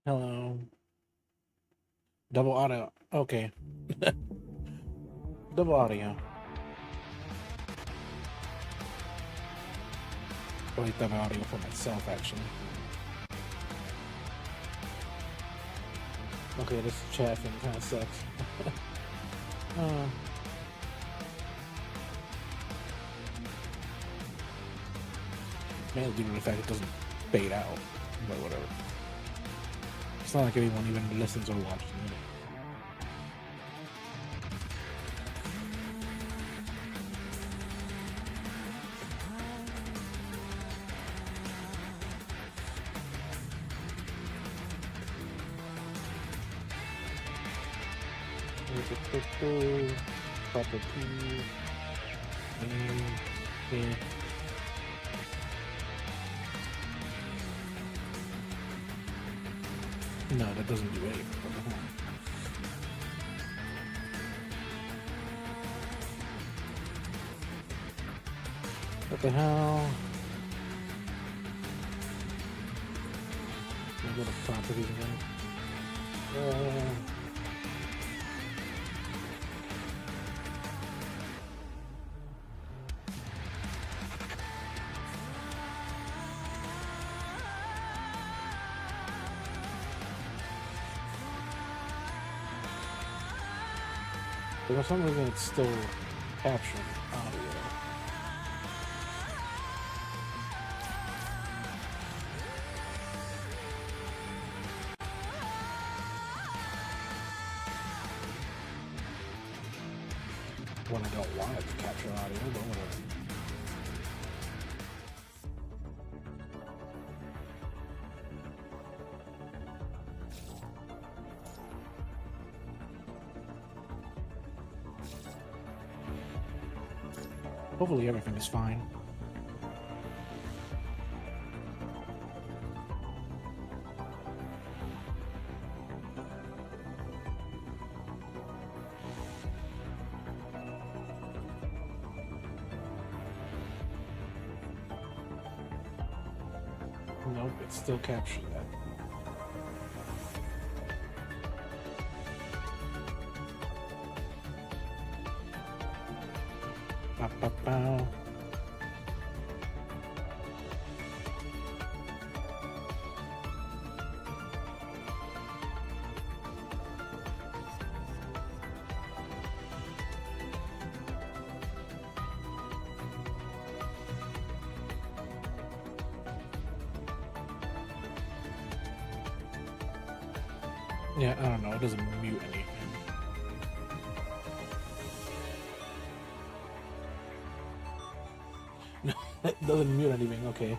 Hello. Double audio. Okay. Double audio. I like double audio for myself, actually. Okay, this chaffing kind of sucks. uh, Mainly due to the fact it doesn't fade out, but whatever. It's not like anyone even listens or watches it. Property. Yeah. No, that doesn't do anything. What the hell? I go to properties again. But for some reason it's still capturing audio. When I don't want it to capture audio, but whatever. Hopefully everything is fine. Nope, it still captures that. Bow, bow, bow. Yeah, I don't know. It doesn't mute anything. No, it doesn't mute anything. Okay.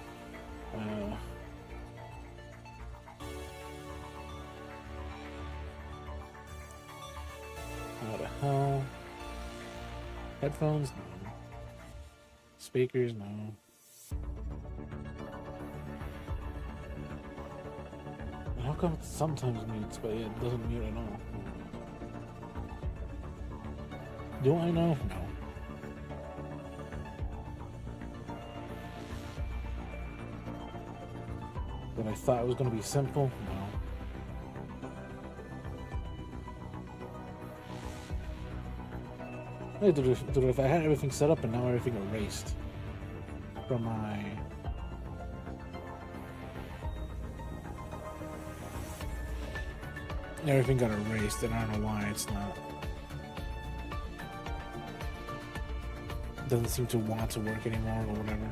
How the hell? Headphones? No. Speakers? No. How come it sometimes mutes, but it doesn't mute at all? Do I know? No. But I thought it was going to be simple? No. Hey, dude, if I had everything set up and now everything erased from my... Everything got erased, and I don't know why it's not. It doesn't seem to want to work anymore or whatever.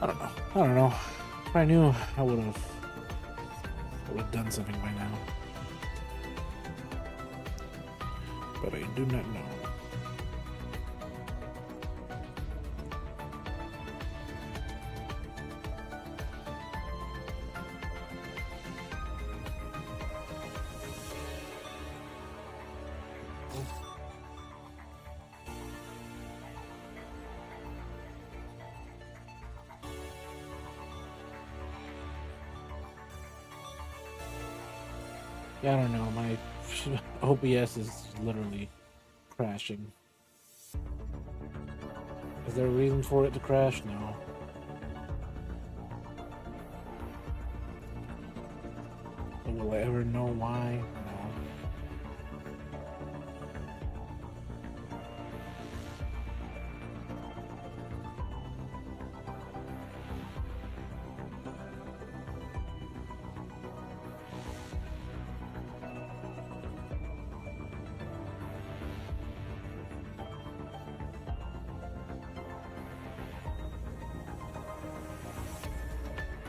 I don't know. If I knew, I would have done something by now. But I do not know. Yeah, I don't know. My OBS is literally crashing. Is there a reason for it to crash? No. Will I ever know why? No.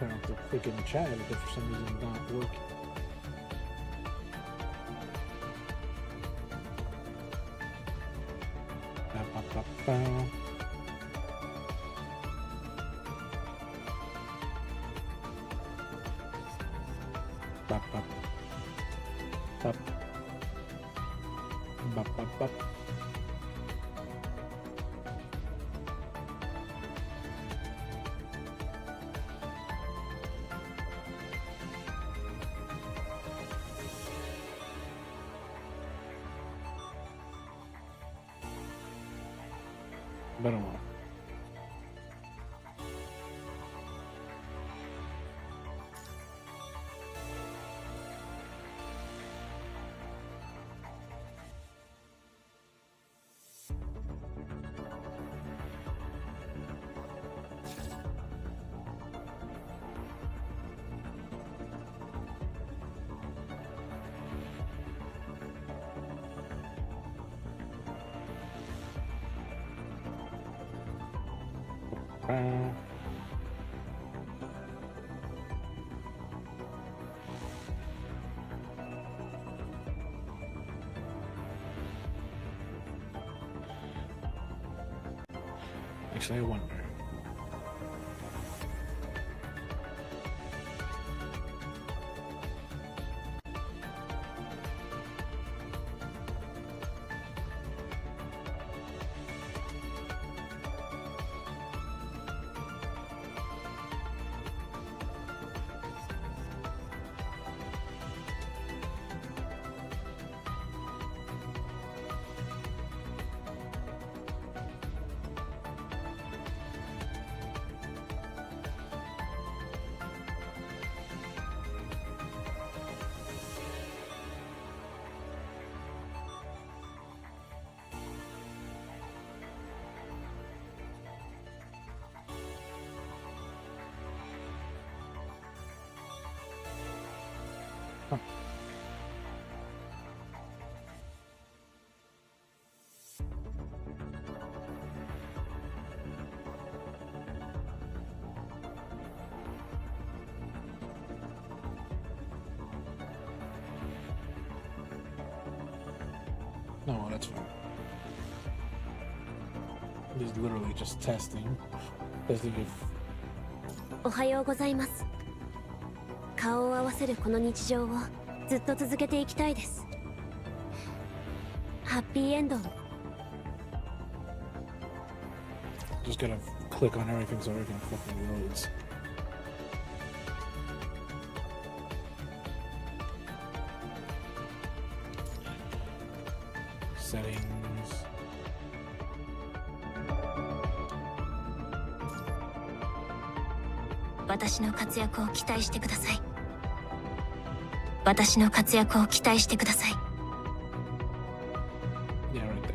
I have to click in the chat because for some reason it's not working. Ba-ba-ba-ba. Ba-ba. Bap. Bap-bap-bap. Better one. Actually, I wonder. No, that's fine. This is literally just testing. Testing if おはようございます。顔を合わせるこの日常をずっと続けていきたいです。ハッピーエンドを。just gotta click on everything so everything fucking loads. Settings.私の活躍を期待してください。私の活躍を期待してください。Yeah, right there.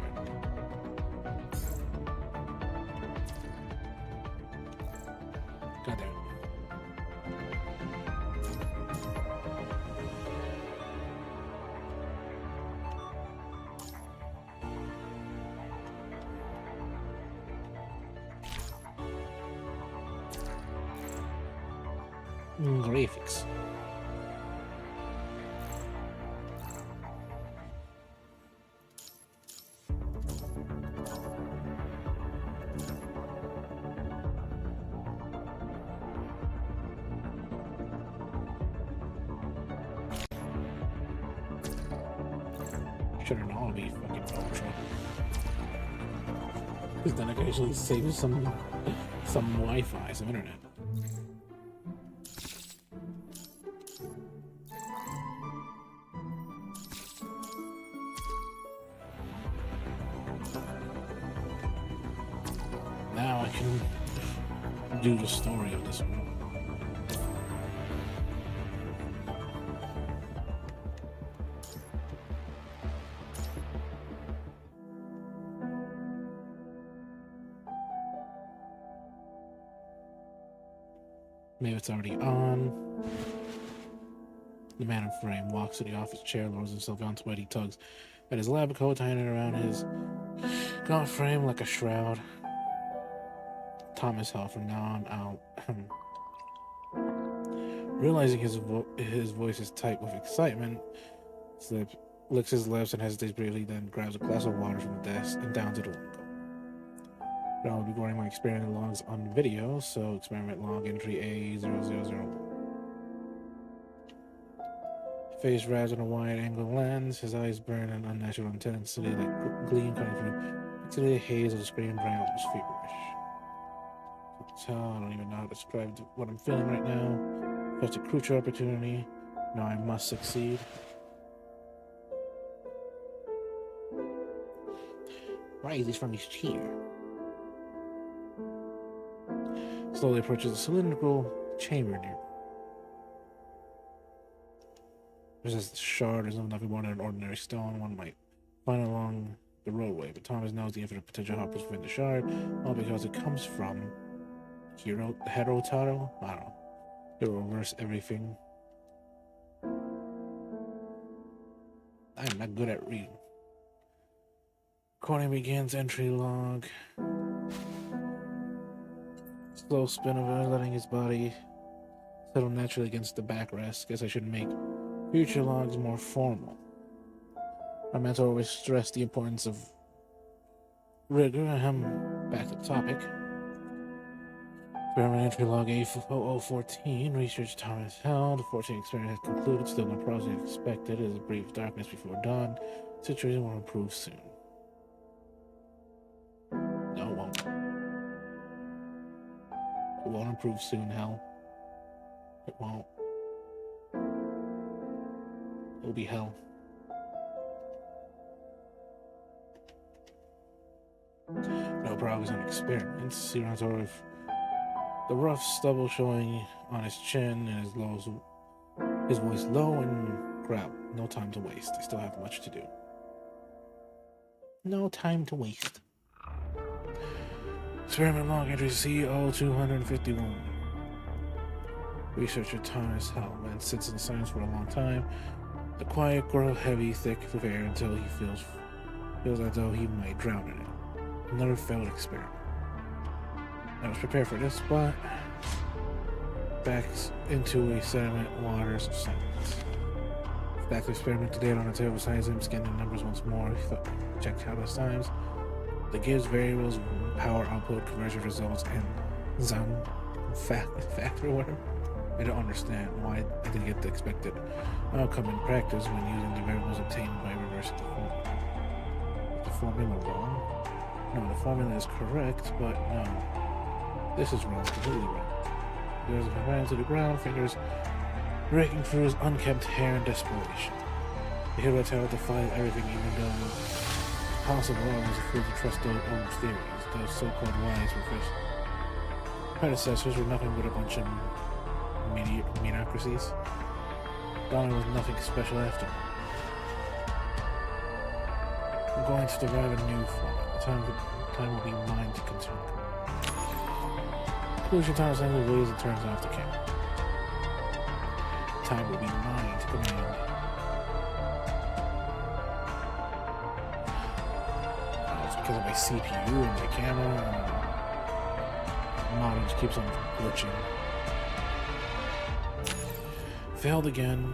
Got there. Graphics. Shouldn't all be fucking ultra. Because then I can actually save some Wi-Fi, some internet. Now I can do the story of this one. Maybe it's already on. The man in frame walks to the office chair, lowers himself onto it. He tugs at his lab coat, tying it around his gaunt frame like a shroud. Thomas Hell from now on out. Realizing his voice is tight with excitement, Slip licks his lips and hesitates briefly, then grabs a glass of water from the desk and down to the window. But I'll be recording my experiment logs on video, so experiment log entry A0001. Face wrapped in a wide-angle lens, his eyes burn an unnatural intensity like gleam coming through the haze of the screen brain was feverish. So I don't even know how to describe what I'm feeling right now. It's a crucial opportunity. Now I must succeed. Why is this from his chair? Slowly approaches a cylindrical chamber near. There's this shard or something nothing more than an ordinary stone one might find along the roadway, but Thomas knows the infinite potential hoppers within the shard, all because it comes from Herotaro? I don't know. It will reverse everything. I'm not good at reading. Recording begins, entry log. Slow spin of it, letting his body settle naturally against the backrest. Guess I should make future logs more formal. My mentor always stressed the importance of rigor. Back to the topic. Experiment entry log A0014. Research time is held. The 14 experiment has concluded. Still no progress expected. It is a brief darkness before dawn. Situation will improve soon. No, it won't. It won't improve soon, hell. It won't. It'll be hell. No progress on experiments. Siron's over with the rough stubble showing on his chin and his voice low and gravel. No time to waste. They still have much to do. No time to waste. Experiment log entry CO251. Researcher Thomas Hellman sits in silence for a long time. The quiet grows heavy, thick with air until he feels as though he might drown in it. Another failed experiment. I was prepared for this, but back into a sediment waters of silence. Back to experimental data on the table beside him, scanning the numbers once more. He checked countless times. The gives variables, power output, conversion results, and Zam factor or whatever. I don't understand why I didn't get the expected outcome in practice when using the variables obtained by reversing the formula. Is the formula wrong? No, the formula is correct, but no. This is wrong, completely wrong. He goes ran to the ground, fingers raking through his unkempt hair in desperation. The hero tower defied everything, even though it was possible I was a fool to trust those old theories, those so-called wise predecessors were nothing but a bunch of mediocrities. Donna was nothing special after all. I'm going to derive a new formula. Time will be mine to consume. Conclusion time is ended ways and turns off the camera. Time will be mine to command. It's because of my CPU and my camera. The modem just keeps on glitching. Failed again.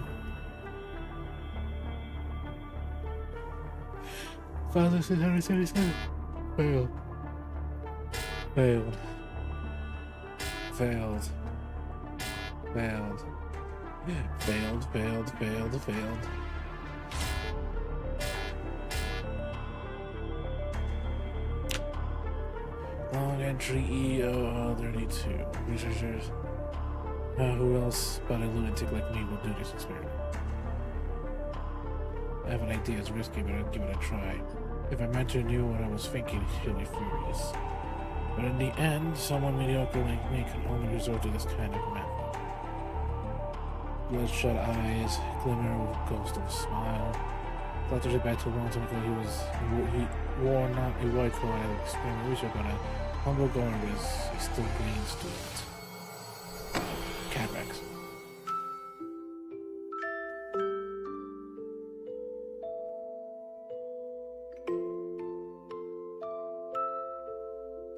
Father 677. Failed. Failed. Failed. Failed. Failed, failed, failed, failed. Long entry EO32. Researchers. Who else but a lunatic like me will do this experiment? I have an idea, it's risky, but I'd give it a try. If my mentor knew what I was thinking, he'll be furious. But in the end, someone mediocre like me can only resort to this kind of method. Bloodshot eyes, glimmer with a ghost of a smile. Thought to back to a long time ago he wore not a white coat at an experiment research, but a humble garment is still green student.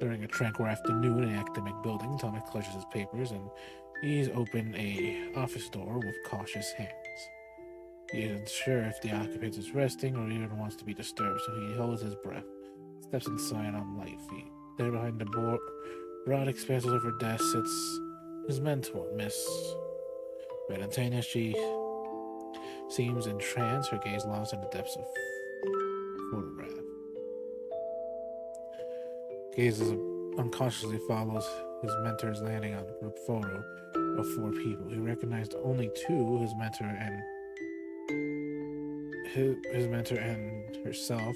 During a tranquil afternoon in an academic building, Thomas clutches his papers and he's opened a office door with cautious hands. He isn't sure if the occupant is resting or even wants to be disturbed, so he holds his breath, steps inside on light feet. There behind the broad expanses of her desk sits his mentor, Miss Valentina. She seems entranced, her gaze lost in the depths of photograph. Gazes unconsciously follows his mentor's landing on a group photo of 4 people. He recognized only 2, his mentor and herself.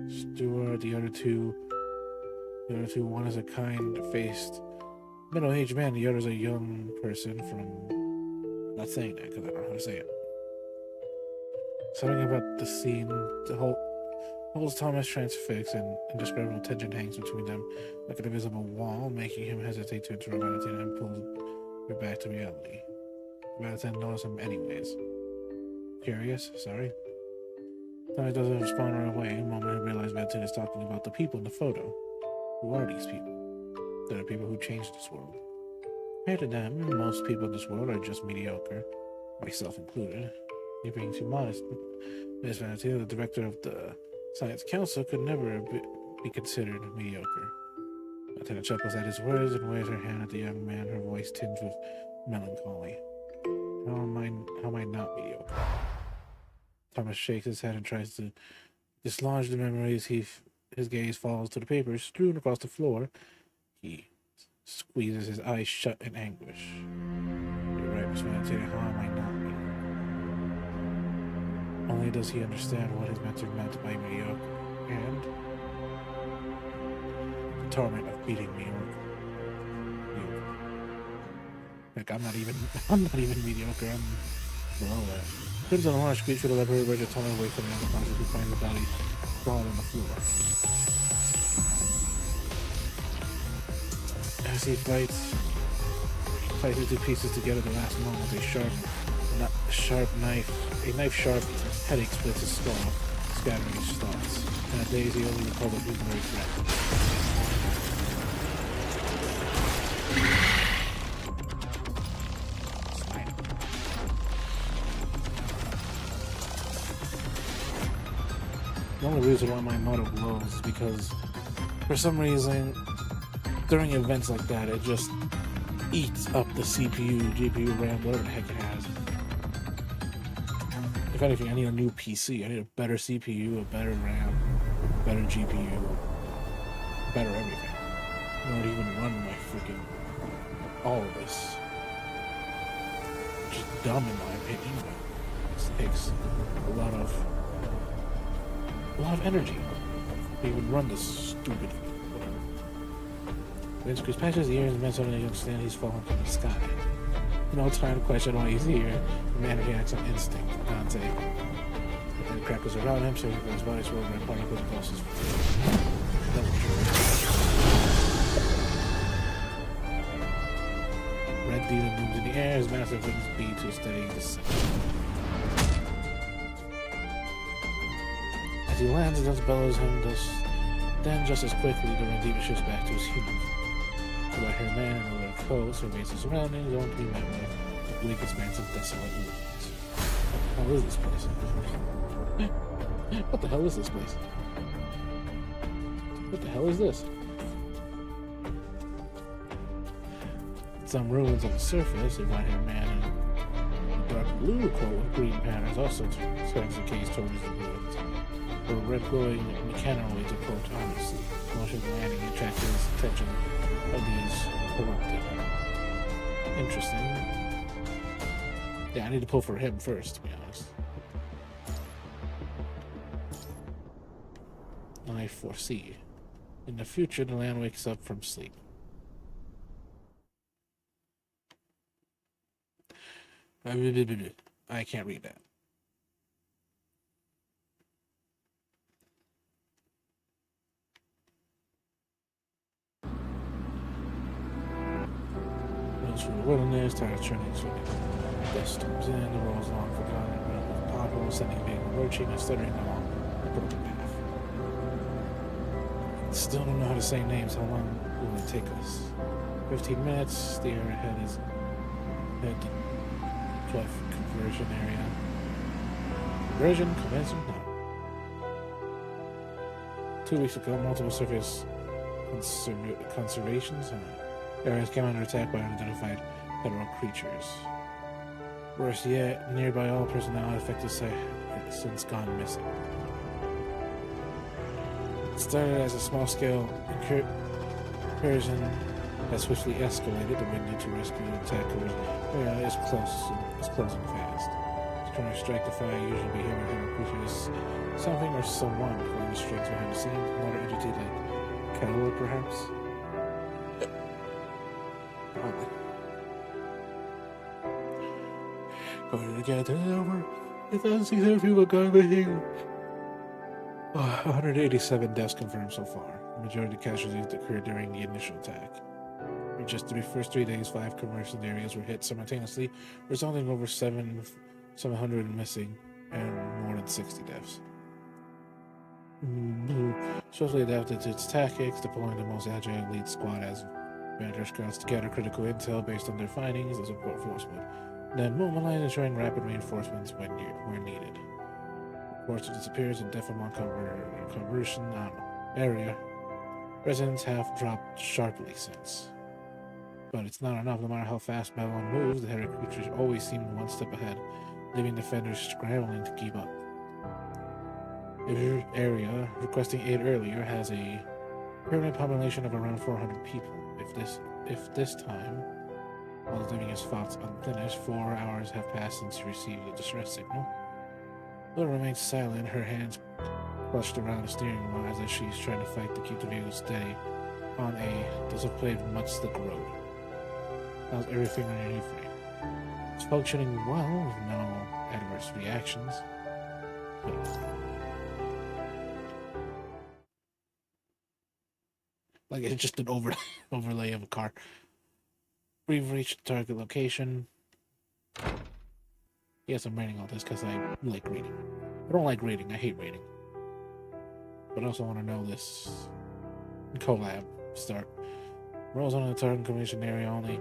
Stuart, the other two, one is a kind-faced middle-aged man, the other is a young person from... I'm not saying that because I don't know how to say it. Something about the scene, the holds Thomas transfixed, and indescribable tension hangs between them like an invisible wall, making him hesitate to interrupt Valentina and pull her back to reality. Valentina knows him anyways. Curious? Sorry? Thomas doesn't respond right away. A moment he realizes Valentina is talking about the people in the photo. Who are these people? They're the people who changed this world. Compared to them, most people in this world are just mediocre, myself included. You're being too modest. Miss Valentina, the director of the Science Council, could never be considered mediocre. Valentina chuckles at his words and waves her hand at the young man, her voice tinged with melancholy. How am I not mediocre? Thomas shakes his head and tries to dislodge the memories. His gaze falls to the papers strewn across the floor. He squeezes his eyes shut in anguish. You're right, Miss Valentina, how am I not mediocre? Only does he understand what his mentor meant by mediocre, and the torment of beating mediocre. Like, I'm not even mediocre, I'm below that. Crimson and Orange screech through the library where they're tunnel away from the unconscious who finds the body sprawled on the floor. As he fights the 2 pieces together the last moment, a knife sharp headache splits his skull, scattering his thoughts. In a daze, he only recalled a visionary threat. The only reason why my motor glows is because, for some reason, during events like that, it just eats up the CPU, GPU, RAM, whatever the heck it has. If anything, I need a new PC. I need a better CPU, a better RAM, a better GPU, better everything. Not even run my freaking all of this. Just dumb in my opinion, but it takes a lot of energy to even run this stupid whatever. Vince Cruz patches his ears and men suddenly understand he's fallen from the sky. No time to question why he's here. The man reacts on instinct. Dante. And the crackles around him, searching for his body, swirling red particles across his face. Red demon moves in the air, his massive wings beat to a steady descent. As he lands, it just bellows him, then just as quickly, the red demon shifts back to his human form. The white-haired man in a red coat surveys his surroundings, only to be met with a bleak expanse of desolate ruins. What the hell is this place? What the hell is this place? What the hell is this? Some ruins on the surface, a white-haired man in a dark blue coat with green patterns also turns the gaze towards the ruins. A red glowing mechanoids approach ominously. Motion of landing attracts his attention of these corrupted. Interesting. Yeah, I need to pull for him first, to be honest. I foresee. In the future, the land wakes up from sleep. I can't read that. Runs through the wilderness, tired of churning, so dust storms in, the road is long forgotten, with potholes, sending being approaching and stuttering along the broken path. Still don't know how to say names. How long will it take us? 15 minutes. The area ahead is head to 12 conversion area. Conversion commencing now. 2 weeks ago, multiple surface conservations areas came under attack by unidentified federal creatures. Worse yet, nearby all personnel affected have since gone missing. It started as a small-scale incursion that swiftly escalated. The wind to rescue attackers is closing fast. Trying to strike the fire, usually behaving like creatures, something or someone pulling the strings behind the scenes. Another entity like Cattle, perhaps. Probably. Going together over 1,600 people gone missing. 187 deaths confirmed so far. The majority of casualties occurred during the initial attack. In just the first 3 days, 5 commercial areas were hit simultaneously, resulting in over 700 missing and more than 60 deaths. Swiftly adapted to its tactics, deploying the most agile elite squad as Vanguard scouts to gather critical intel based on their findings as support forcemen, then mobilize ensuring rapid reinforcements when needed. Reports of disappearance and death among conversion area residents have dropped sharply since. But it's not enough. No matter how fast Babylon moves, the heroic creatures always seem one step ahead, leaving defenders scrambling to keep up. If your area, requesting aid earlier, has a permanent population of around 400 people, if this time, while leaving his thoughts unfinished, 4 hours have passed since you received the distress signal. Lila remains silent, her hands clutched around the steering wheel as she's trying to fight to keep the vehicle steady on a dissipated mud-slick road. How's everything on your new frame? It's functioning well with no adverse reactions. Like it's just an overlay of a car. We've reached the target location. Yes, I'm writing all this because I like reading. I don't like reading, I hate reading. But I also want to know this collab start. Rolls on the target commission area only.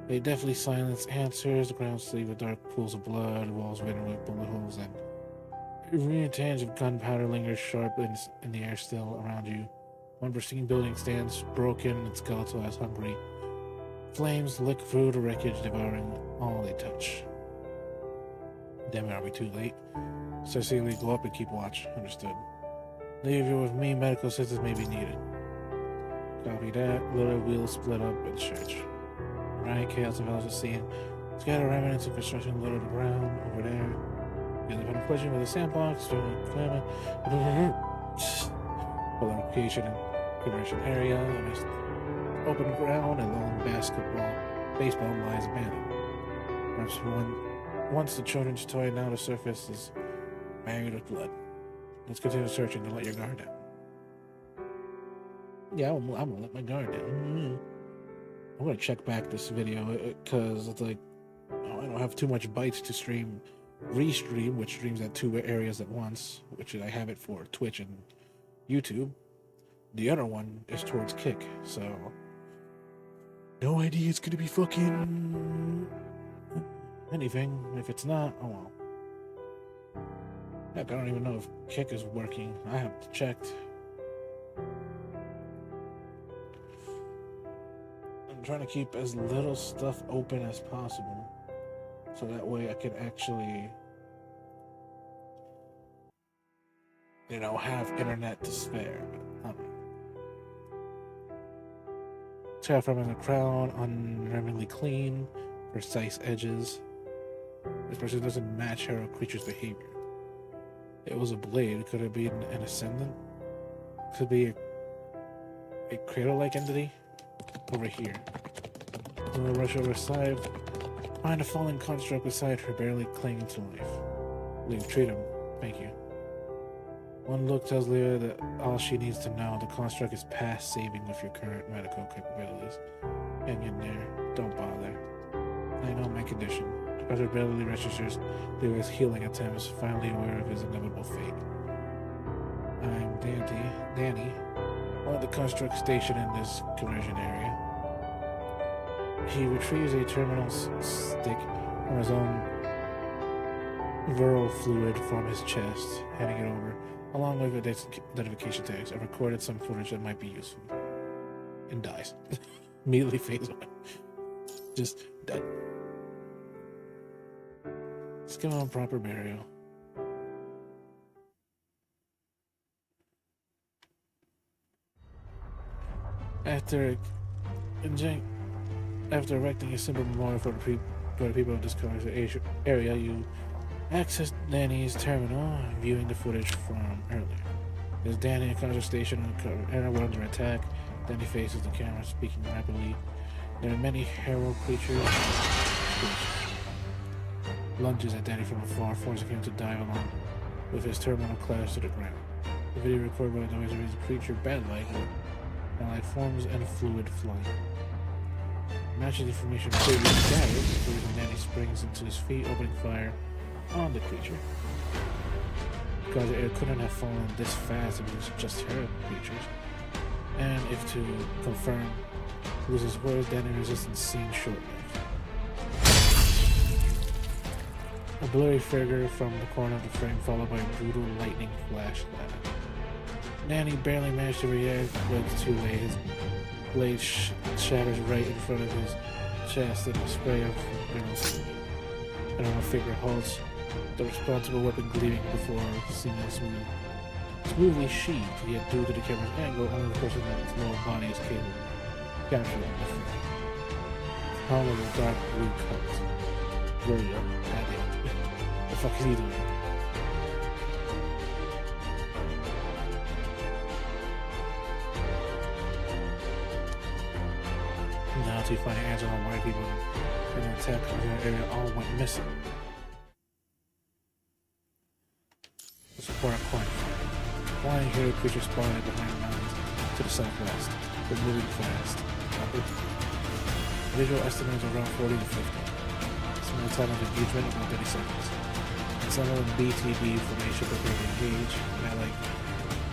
They definitely silence answers. The ground sleeve with dark pools of blood, walls ridden with bullet holes, and real tinge of gunpowder lingers sharp in the air still around you. One pristine building stands broken and skeletal as hungry. Flames lick through the wreckage, devouring all they touch. Damn it, are we too late? Cecily, go up and keep watch. Understood. Leave you with me. Medical assistance may be needed. Copy that. Little wheels split up in church. Right, chaos develops a scene. Scatter remnants of construction low to the ground over there. The other question with a sandbox, climate. Full location and conversion area. Amidst open ground, a lone baseball lies abandoned. Perhaps once the children's toy, now the surface is married with blood. Let's continue searching to let your guard down. Yeah, I'm gonna let my guard down. I'm gonna check back this video because it's like I don't have too much bytes to restream, which streams at 2 areas at once, which I have it for Twitch and YouTube. The other one is towards Kick, so no idea it's gonna be fucking anything. If it's not, oh well. Heck, I don't even know if Kick is working. I haven't checked. I'm trying to keep as little stuff open as possible, so that way I can actually, have internet to spare. Terraforming the crown, unnervingly clean, precise edges. This person doesn't match her creature's behavior. It was a blade. Could it be an ascendant? Could be a cradle-like entity? Over here. I'm gonna rush over side. Find a falling construct beside her, barely clinging to life. Leave, treat him. Thank you. One look tells Leah that all she needs to know, the construct is past saving with your current medical capabilities. Hang in there. Don't bother. I know my condition. As her barely registers Leah's healing attempts, finally aware of his inevitable fate. I'm Danny. one of the constructs stationed in this conversion area. He retrieves a terminal stick from his own viral fluid from his chest, handing it over, along with identification tags. I've recorded some footage that might be useful. And dies. Immediately fades away. Just dead. Let's give him a proper burial. After erecting a simple memorial for the people of this area, you access Danny's terminal, viewing the footage from earlier. There's Danny at Conjure Station and everyone under attack. Danny faces the camera, speaking rapidly. There are many hero creatures. Lunges at Danny from afar, forcing him to dive along with his terminal clashed to the ground. The video recorded by the noise of the creature bat-like forms and fluid flying. Matching the information previously gathered, including Danny springs into his feet, opening fire on the creature. Because it couldn't have fallen this fast if it was just hero creatures. And if to confirm, loses words, Danny resistance seen short-lived. A blurry figure from the corner of the frame, followed by a brutal lightning flash. Danny barely managed to react, but it's too late. His blade shatters right in front of his chest, and a spray of and a figure halts, the responsible weapon gleaming before seeming smoothly sheathed. Yet due to the camera's angle, only the person in its lower body is capable of capturing the frame. Palm of a dark blue coat. Virgil, goddamn. The fuck is he doing? Now to find an answer on why people in the attack area all went missing. The support of coin. Flying hero creature spotted behind the mountains to the southwest. They're moving fast. Visual estimates around 40 to 50. Small time of engagement about 30 seconds. Some of them BTB formation prepare to engage.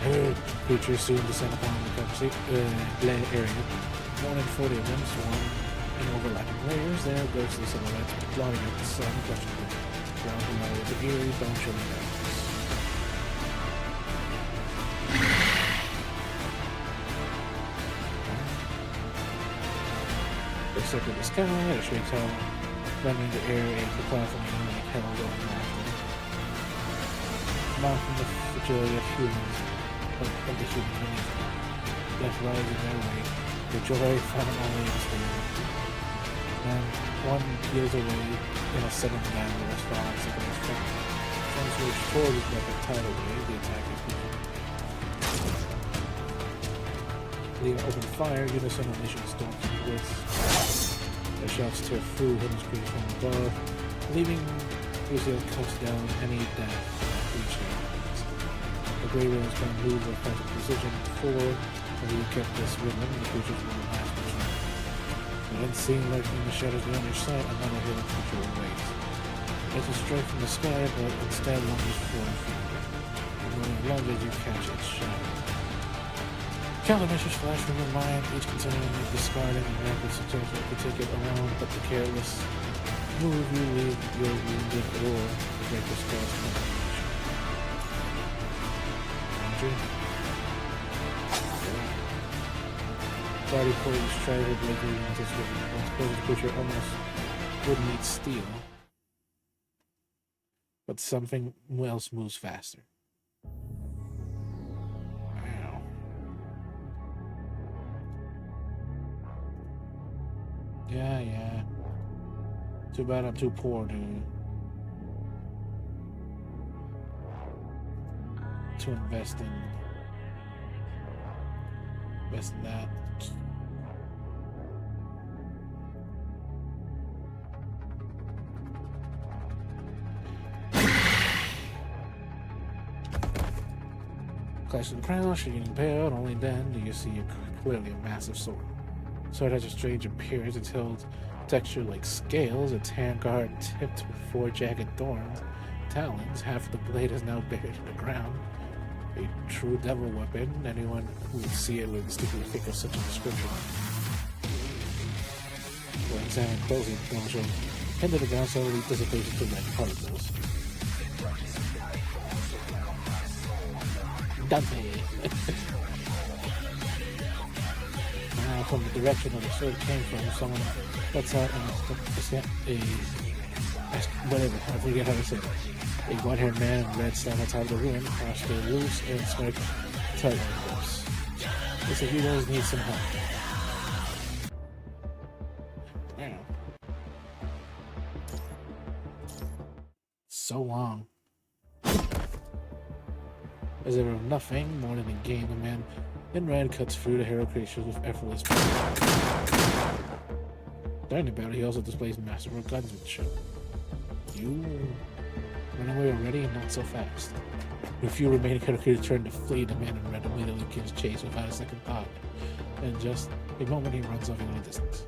And creatures soon descend upon the area. More than 40 of them swarm in overlapping layers. There goes the silhouettes, blotting out the sun, clutching the ground below with the eerie, bone-chilling darkness. They circle the sky, a shriek's hell, rendering the air a cacophony like hell going after. Mocking the fragility of humans, of the humans beneath them. Death rides in their wake. The joy found only in spirit. And one years away in a sudden land where his falling second is found. From which toward his like a tidal wave, the attackers begin. Leaving open fire, unison of nations don't keep with. Their shots tear through hidden screens from above, leaving Lucio cuts down any death reaching. The Grey Ravens can move with perfect precision forward. As you kept this rhythm, the creatures will last retreat. The unseen lurking in the shadows beyond your sight, another hidden creature awaits. It will strike from the sky, but instead lunges forward from you. And when it lunges, you catch its shadow. Countermeasures flash from your mind, each continually discarding and rapid suggestion if you take it alone, but the careless move you leave your wounded or break your skull's concentration. Body poise strider blade into his written. Once the creature almost would meet steel. But something else moves faster. Wow. Yeah. Too bad I'm too poor to invest in that. Clash of the crowns, you're getting pale, and only then do you see clearly a massive sword. The sword has a strange appearance. It's held texture like scales, its handguard tipped with 4 jagged thorns, talons. Half of the blade is now buried in the ground. A true devil weapon. Anyone who would see it would instinctively think of such a description. When examined closely, the film shows pinned to the ground slowly dissipates into red particles. Dante! From the direction of the sword came from, someone lets out whatever, I forget how to say it. A white-haired man in red stand outside the room, crossed their loose and smirk tight on the lips. It's like he does need some help. Damn. So long. As if of nothing more than a game, the man in red cuts through the hero creatures with effortless power. During the battle, he also displays masterful gunsmanship. You run away already, and not so fast. With few remaining hero creatures turn to flee, the man in red immediately begins chase without a second thought. In just a moment, he runs off in the distance.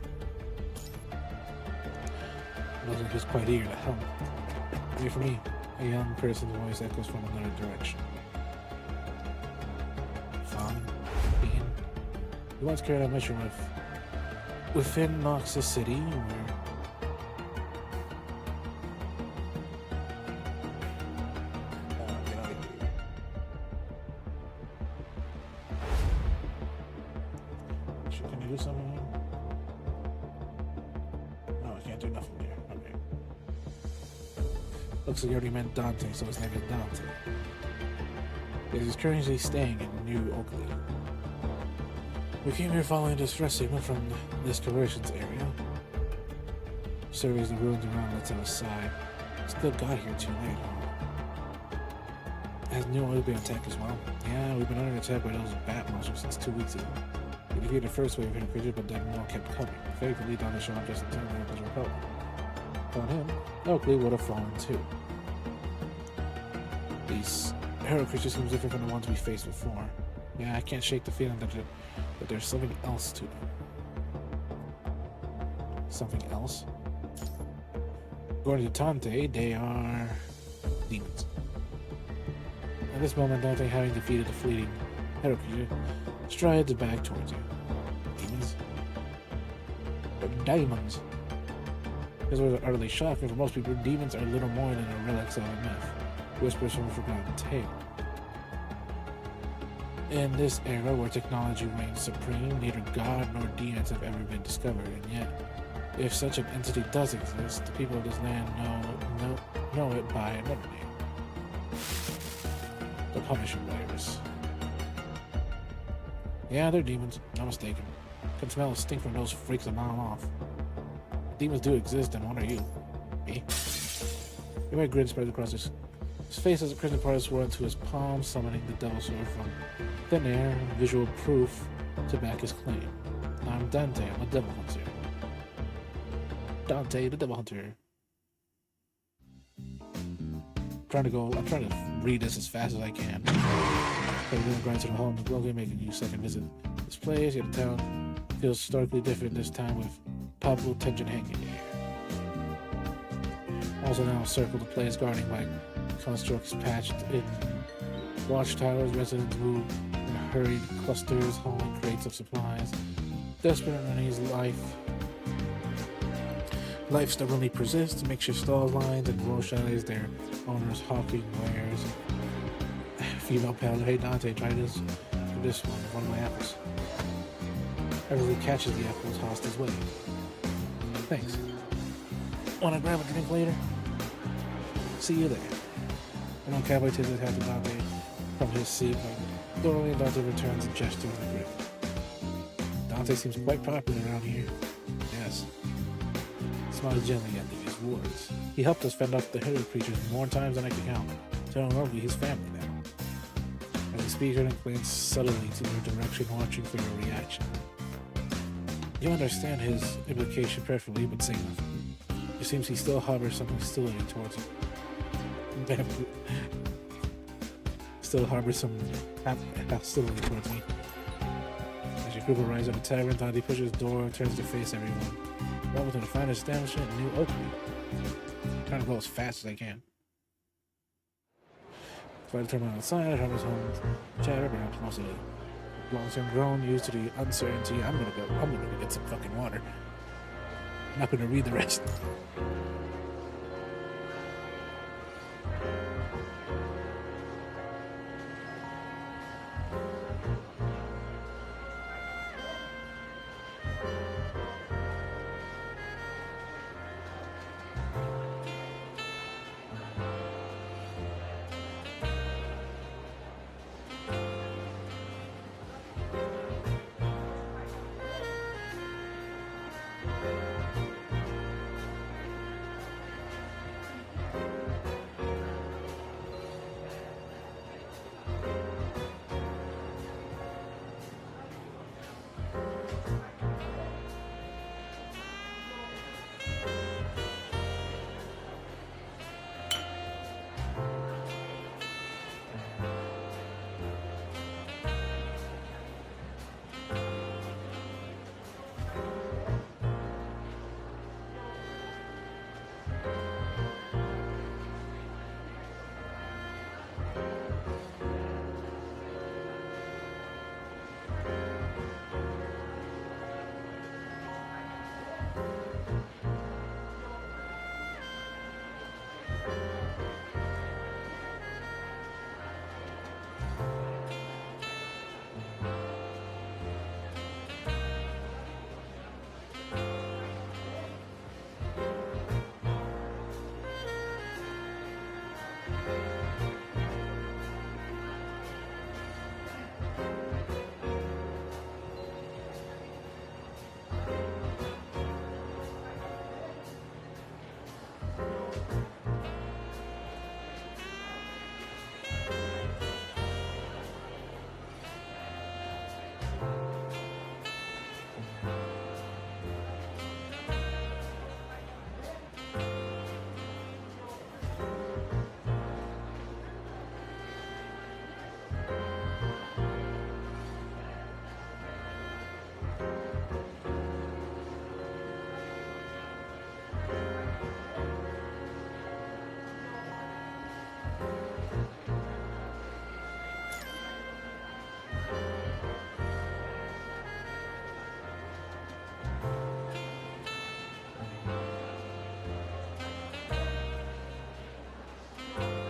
Wasn't just quite eager to help. Wait for me. A young person's voice echoes from another direction. He once carried out a mission within Noxus City, where can you do something here? No, I can't do nothing there. Okay. Looks like you already meant Dante, so his name is Dante. He's currently staying in New Oakley. We came here following a distress signal from this conversions area. Surveys the ruins around, lets out a sigh. Still got here too late, huh? Has New Orleans been attacked as well? Yeah, we've been under attack by those bat monsters since 2 weeks ago. We defeated the first wave of hidden creatures, but then more kept coming. Faithfully, down the shop just in time to was repelled. Upon him, Oakley would have fallen too. These hero creatures seem different from the ones we faced before. Yeah, I can't shake the feeling that there's something else to them. Something else? According to Dante, they are demons. At this moment, Dante, having defeated the fleeting hero creature, strides back towards you. Demons? They're diamonds. His words are utterly shocking. For most people, demons are little more than a relics of a myth. Whispers from a forgotten tale. In this era where technology reigns supreme, neither God nor demons have ever been discovered, and yet, if such an entity does exist, the people of this land know it by another name. The Punisher Virus. Yeah, they're demons, no mistaken. Can smell the stink from those freaks a mile off. Demons do exist, and what are you? Me? Your white grin spreads across his face as a crimson part swirls into his palm, summoning the devil sword from thin air, visual proof to back his claim. I'm Dante, I'm a devil hunter. Dante, the devil hunter. I'm trying to read this as fast as I can. But we're going to the home of Logan, making you second visit. This place, your town, feels starkly different this time with palpable tension hanging in the air. Also now circled the place guarding by constructs patched in watchtowers, residents move in hurried clusters, hauling crates of supplies. Desperate underneath life stubbornly persists. Makeshift stall lines and roadshides, their owners hawking wares. Female paddler, hey Dante, try this for this one of my apples. Everly catches the apple tossed his way. Thanks. Wanna grab a drink later? See you there. And on Cowboy takes his hat to Dante from his seat, but Dorothy and Dante returns a gesture of regret. Dante seems quite popular around here. Yes. Smiled gently at these words. He helped us fend off the hero creatures more times than I could count. Telling Loki his family now. As the speaker glanced subtly to your direction, watching for your reaction. You understand his implication perfectly, but say nothing. It seems he still harbors some hostility towards him. Still harbors some hostility towards me. As your group arrives at the tavern, Dante pushes the door and turns to face everyone. Welcome to the fine establishment in New Oakley. I'm trying to go as fast as I can. So I determined outside, Herman's home chatter, perhaps mostly long-term groan used to the uncertainty. I'm gonna go get some fucking water. I'm not gonna read the rest.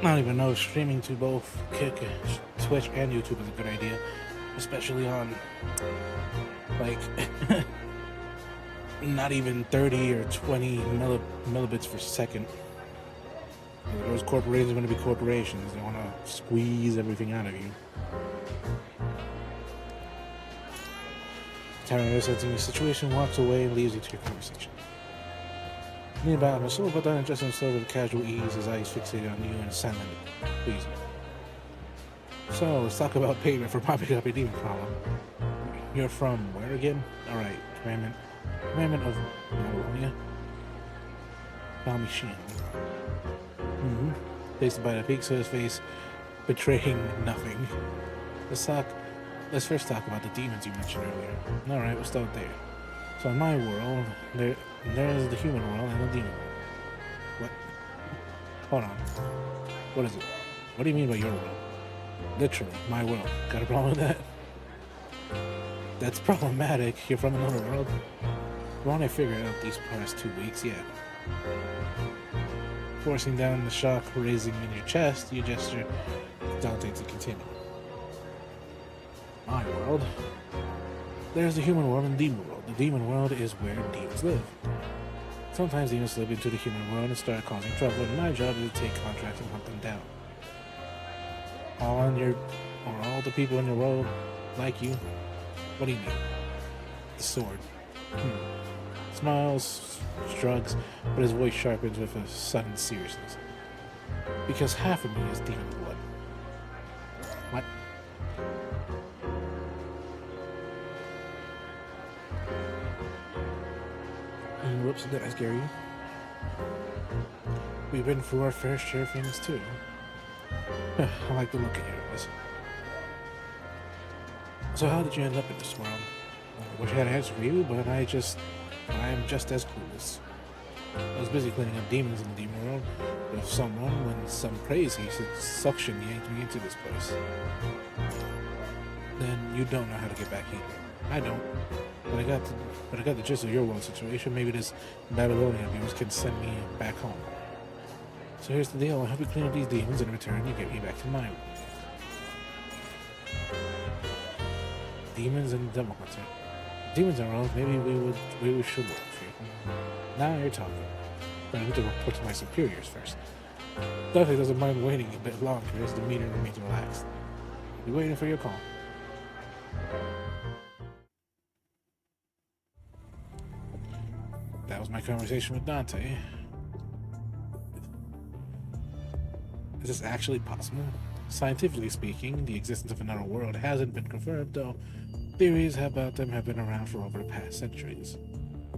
I don't even know if streaming to both Kick, Twitch, and YouTube is a good idea, especially on like not even 30 or 20 millibits per second. Those corporations are going to be corporations. They want to squeeze everything out of you. Tyler sensing the situation, walks away and leaves you to your conversation. Nearby, I'm so but then adjusting himself with casual ease, his eyes fixated on you and silent. Please. So, let's talk about payment for popping up a demon problem. You're from where again? Alright, commandment of Babylonia. Balmishian. Tasted by the peaks of his face, betraying nothing. Let's first talk about the demons you mentioned earlier. Alright, we'll start there. So in my world, there's the human world and the demon world. What? Hold on. What is it? What do you mean by your world? Literally, my world. Got a problem with that? That's problematic. You're from another world. When I figured out these past 2 weeks, yeah. Forcing down the shock raising in your chest, you gesture Dante to continue. My world. There's the human world and the demon world. The demon world is where demons live. Sometimes demons slip into the human world and start causing trouble, and my job is to take contracts and hunt them down. All the people in your world like you? What do you mean? The sword. Smiles, shrugs, but his voice sharpens with a sudden seriousness. Because half of me is demon blood. What? Whoops, did I scare you? We've been through our fair share of things too. I like the look of your eyes. So how did you end up in this world? I wish I had an answer for you, but I'm just as clueless. I was busy cleaning up demons in the demon world with someone when some crazy suction yanked me into this place. Then you don't know how to get back here. I don't. But I got the gist of your world situation. Maybe this Babylonian of yours can send me back home. So here's the deal. I'll help you clean up these demons, and in return, you get me back to my world. Demons and Devil Hunter. Demons and Rose, maybe we should work for you. Now you're talking. But I need to report to my superiors first. Dante doesn't mind waiting a bit longer. His demeanor remains relaxed. I'll be waiting for your call. That was my conversation with Dante. Is this actually possible? Scientifically speaking, the existence of another world hasn't been confirmed, though theories about them have been around for over the past centuries.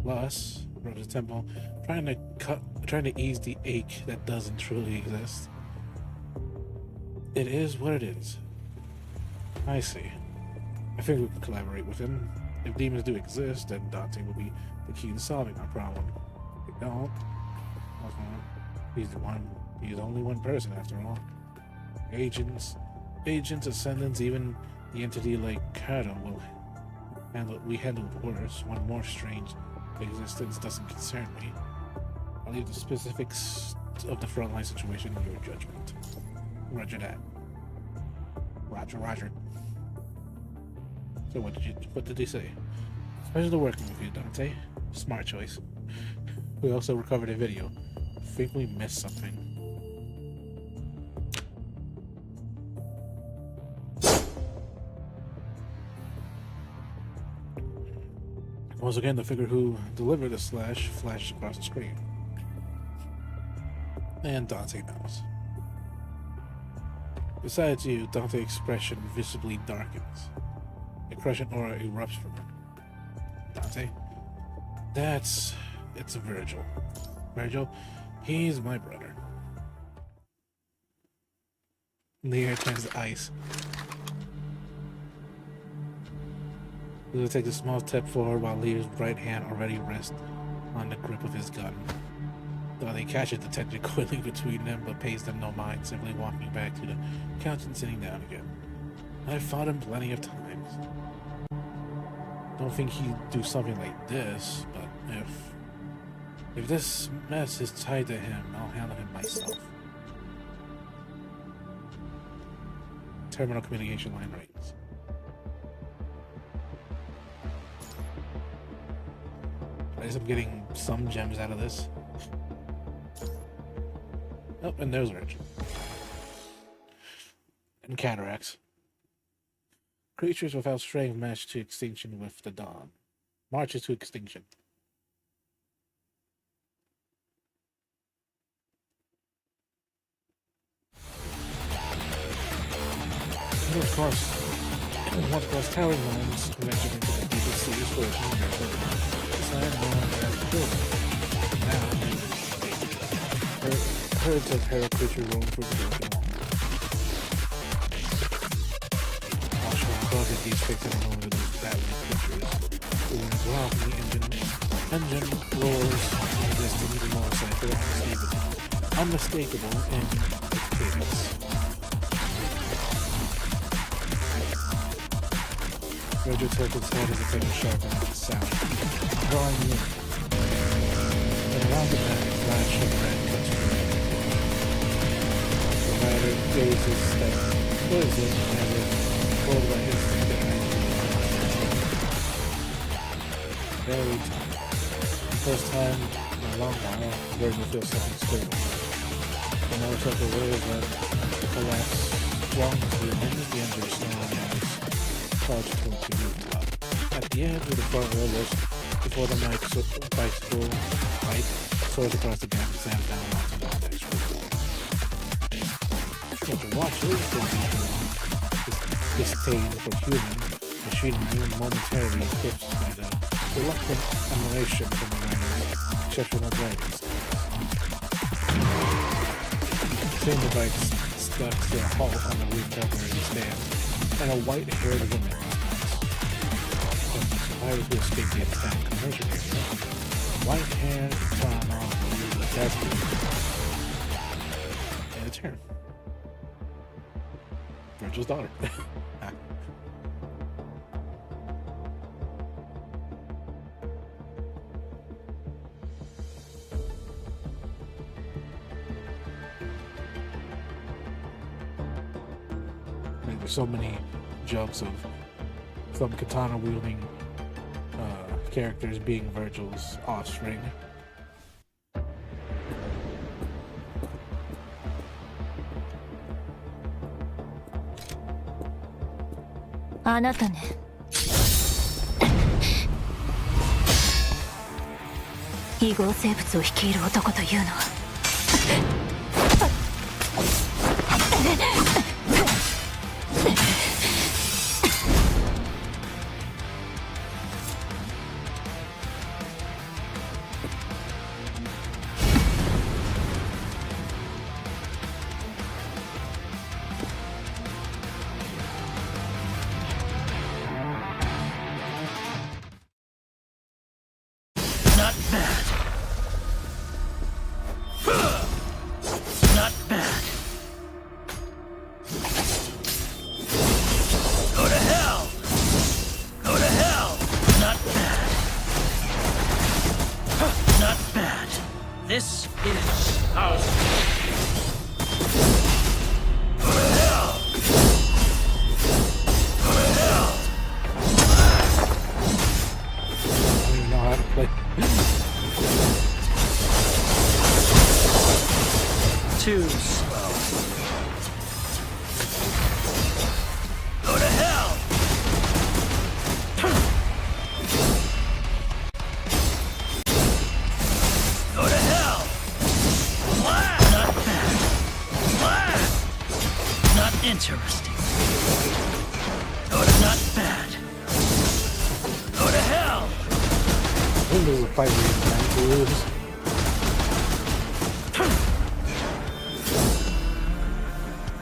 Plus, Rose's Temple trying to ease the ache that doesn't truly exist. It is what it is. I see. I think we can collaborate with him. If demons do exist, then Dante will be the key to solving our problem. If they don't, he's only one person after all. Agents, ascendants, even the entity like Kato we handled worse. One more strange existence doesn't concern me. I'll leave the specifics of the frontline situation in your judgment. Roger that. Roger. So what did he say? Pleasure working with you, Dante. Smart choice. We also recovered a video. I think we missed something. Once again, the figure who delivered the slash flashes across the screen. And Dante knows. Besides you, Dante's expression visibly darkens. A crushing aura erupts from him. Dante? It's Virgil. Virgil, he's my brother. The air turns to ice. He'll take a small step forward while Leo's right hand already rests on the grip of his gun. Dante catches the tension coiling between them, but pays them no mind, simply walking back to the couch and sitting down again. I've fought him plenty of times. Don't think he'd do something like this, but if this mess is tied to him, I'll handle him myself. Terminal communication line rings. At least I'm getting some gems out of this. Oh, and there's Rich. And cataracts. Creatures without strength match to extinction with the dawn. Marches to extinction. And of course, towering mountains ventured into the deepest sea explosion in America. Design known as the building. Now, herds of feral creatures roam through the broken wall. These fixing along with these battling creatures who were involved in the engine roars in the distance, even more excited, unmistakable in its cadence. Roger tilted his head as if it was sharp enough to sound, drawing near. And around the back, a flash of red cuts through. The rider gazes steps towards it and is pulled by his very tight. The first time in a long while, Virgil feels something stable. The motorcycle waves that collapse swung to the end of the engine snarling as charged towards the rooftop. At the edge of the front wheel lift, before the bicycle bike soars across the gap and slams down onto the next roof. What you watch is the disdain for human machinery momentarily eclipsed by the reluctant admiration from the rider's exceptional driving skills. Soon the bike stuck to a halt on the rooftop where he stands, and a white-haired woman survivors who escaped the attack commercial area. White hair, brown arms, That's good. And it's her. Virgil's daughter. Like, there's so many jokes of some katana wielding characters being Virgil's offspring. あなたね。異合生物を率いる男というのはThis is our... I don't even know how to play. Too slow. Go to hell! Go to hell! Not bad. Not interesting. Go to not bad. Go to hell! I think there's a fight where you lose.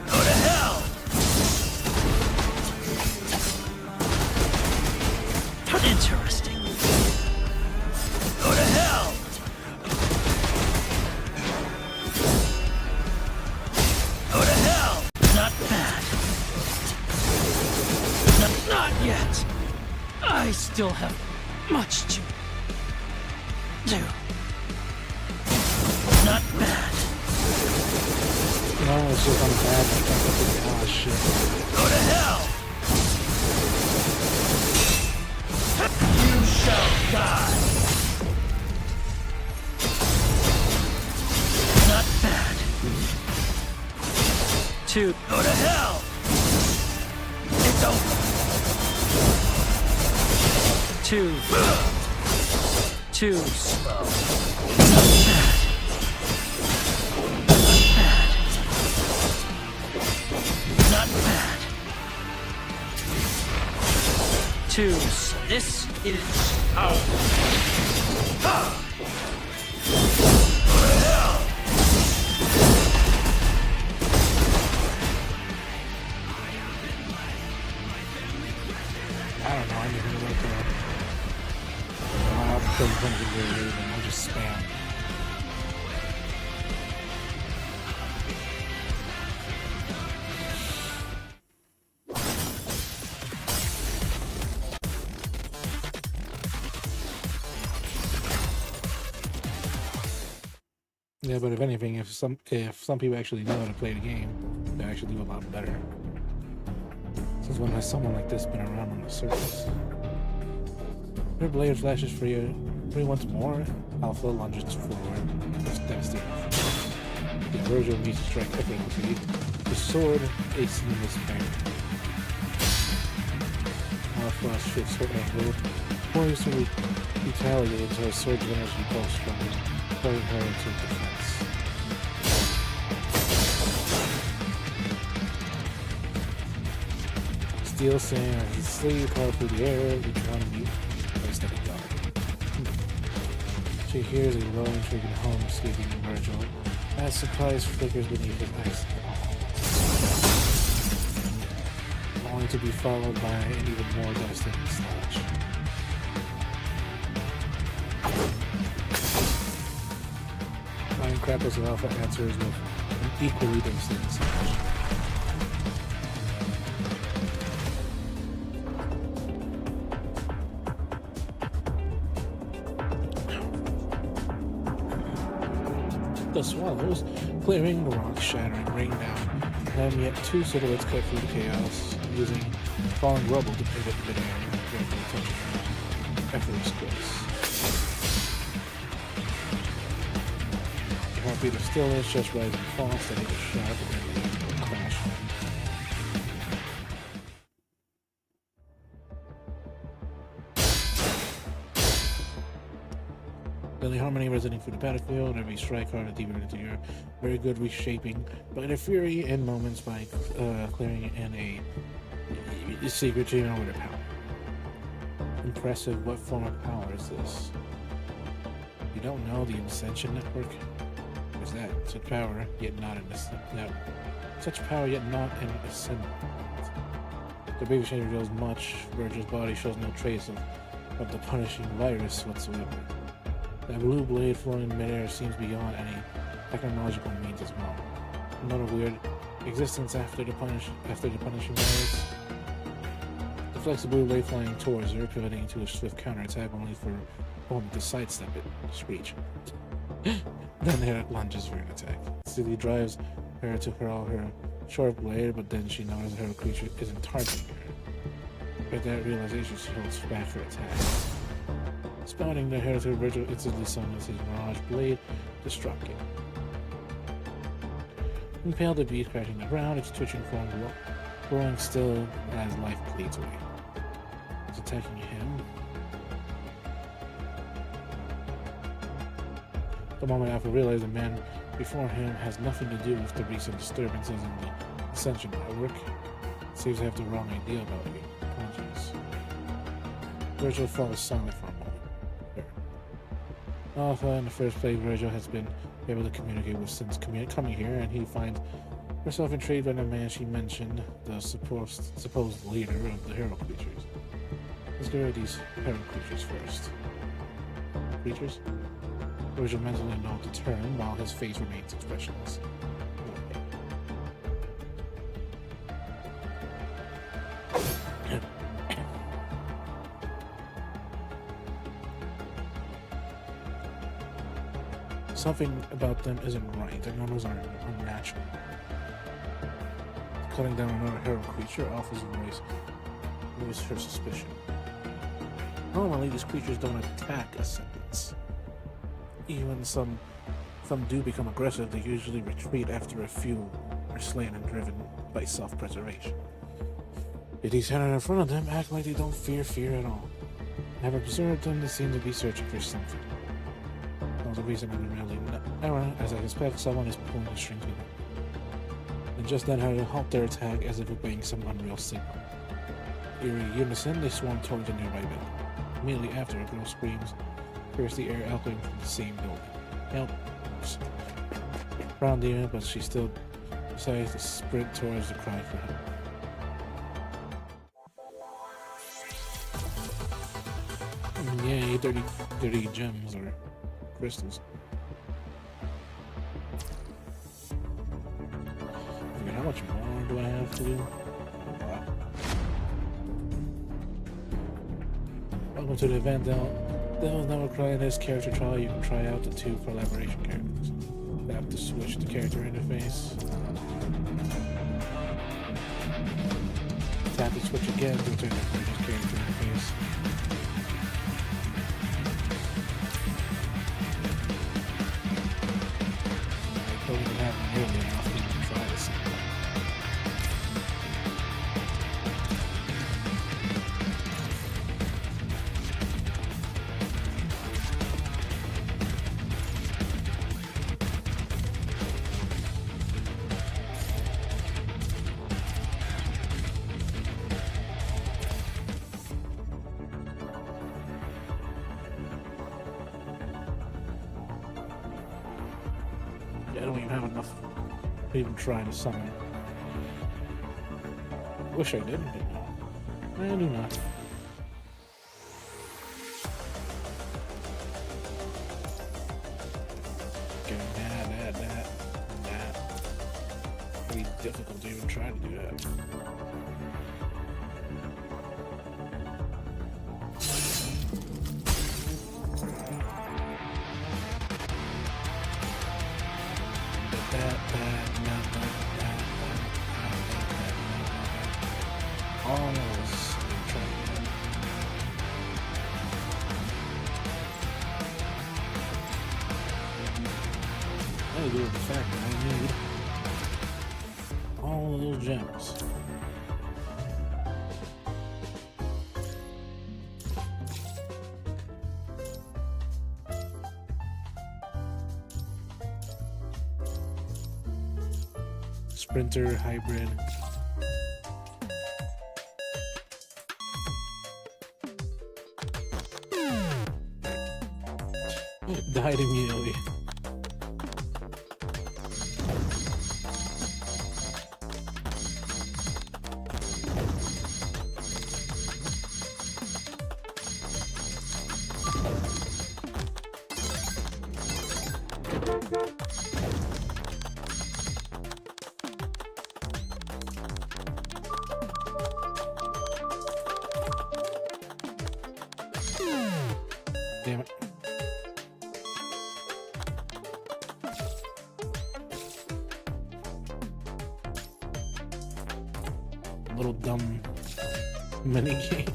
Go to hell! Interesting. Go to hell! Go to hell! Not bad. Not yet. I still have much to do. Not bad. No, it's just on bad. Oh shit. Go to hell! You shall die! Not bad. Two. Go to hell! It's over. Too slow. Not bad. Not bad. Too. This is our... I don't know. I'm just gonna like I'll play something really weird and I'll just spam. Yeah, but if anything, if some people actually know how to play the game, they actually do a lot better. Since when has someone like this been around on the surface? Your blade flashes free once more. Alpha lunges forward. It's devastating. The Virgil meets to strike effortlessly. The sword aces in his parry. Alpha shifts her angle, poised to retaliate until her sword's energy pulse stronger, throwing her into defense. Steel sand as his sleeve crawled through the air, each one mute by steady guard. She hears a lone shrieking home escaping Virgil as surprise flickers beneath his eyes. Only to be followed by an even more devastating slash. Flying crackles of alpha answers with an equally devastating smash. The swallows, clearing the rocks, shattering, rain down, and yet two silhouettes cut through the chaos, using falling rubble to pivot midair, carefully touching her effortless grace. The heartbeat of stillness, just rise and fall, steady to sharp, and then crash. Deadly harmony resonating through the battlefield, every strike hard and deeper into your very good reshaping by their fury in moments by clearing in a secret chamber with their power. Impressive. What form of power is this? You don't know the Ascension Network? What is that? Such power, yet not an ascendant. Such power, yet not an ascendant. The baby chain reveals much. Virgil's body shows no trace of the punishing virus whatsoever. That blue blade flowing in midair seems beyond any technological means as well. Another weird existence after the punishing virus. The flexible blade flying towards her, pivoting into a swift counterattack only for a moment to sidestep it. Screech. Then her lunges for an attack. Silly drives her to hurl her short blade, but then she notices her creature isn't targeting her. With that realization, she holds back her attack. Spouting the heretic, Virgil instantly summons his Mirage Blade to struck it. Impaled, the beast crashing the ground, its twitching form growing still as life bleeds away. It's attacking him. The moment Alpha realizes the man before him has nothing to do with the recent disturbances in the Ascension Network. Seems to have the wrong idea about you. Apologies. Virgil falls silent for a moment. Alpha, in the first place, Virgil has been able to communicate with since coming here, and he finds herself intrigued by the man she mentioned, the supposed leader of the hero creatures. Let's get rid of these hero creatures first. Creatures? Virgil mentally notes the term while his face remains expressionless. Something about them isn't right. Their numbers are unnatural. Cutting down another hero creature offers a raise her suspicion. Normally, these creatures don't attack ascendants. Even some do become aggressive, they usually retreat after a few are slain and driven by self-preservation. Yet these headed in front of them act like they don't fear at all. I have observed them, they seem to be searching for something. The reason I'm really error, as I suspect someone is pulling the strings with them. And just then heard to halt their attack as if obeying some unreal signal. Eerie unison, they swarm towards the nearby building. Immediately after, a girl screams, pierce the air echoing from the same building. Help! Brown demon, but she still decides to sprint towards the cry for help. Yay, 30 gems or crystals. Okay, how much more do I have to do? Wow. Welcome to the event. Devil's Never Cry. In this character trial, you can try out the 2 collaboration characters. Tap to switch the character interface. Tap to switch again to turn the character interface. Don't even have nearly enough to even try this. I don't even have enough to even try to summon. Wish I did, but no. I do not. Getting mad. Pretty difficult to even try to do that. Almost trying. I do with the fact that I need all of those gems. Sprinter hybrid. Died immediately. Damn it. Little dumb mini game.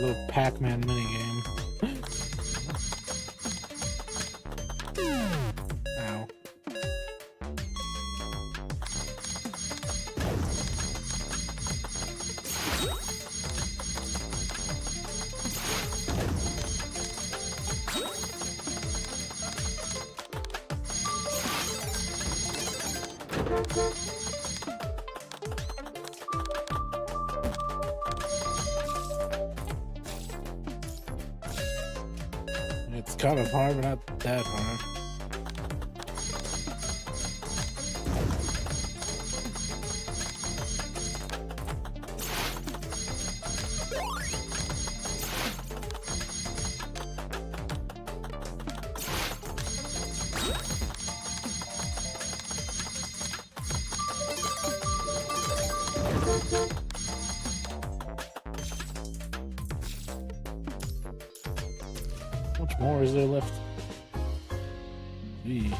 Little Pac-Man minigame. Ow. It's kind of hard, but not that hard. How much more is there left? Eee.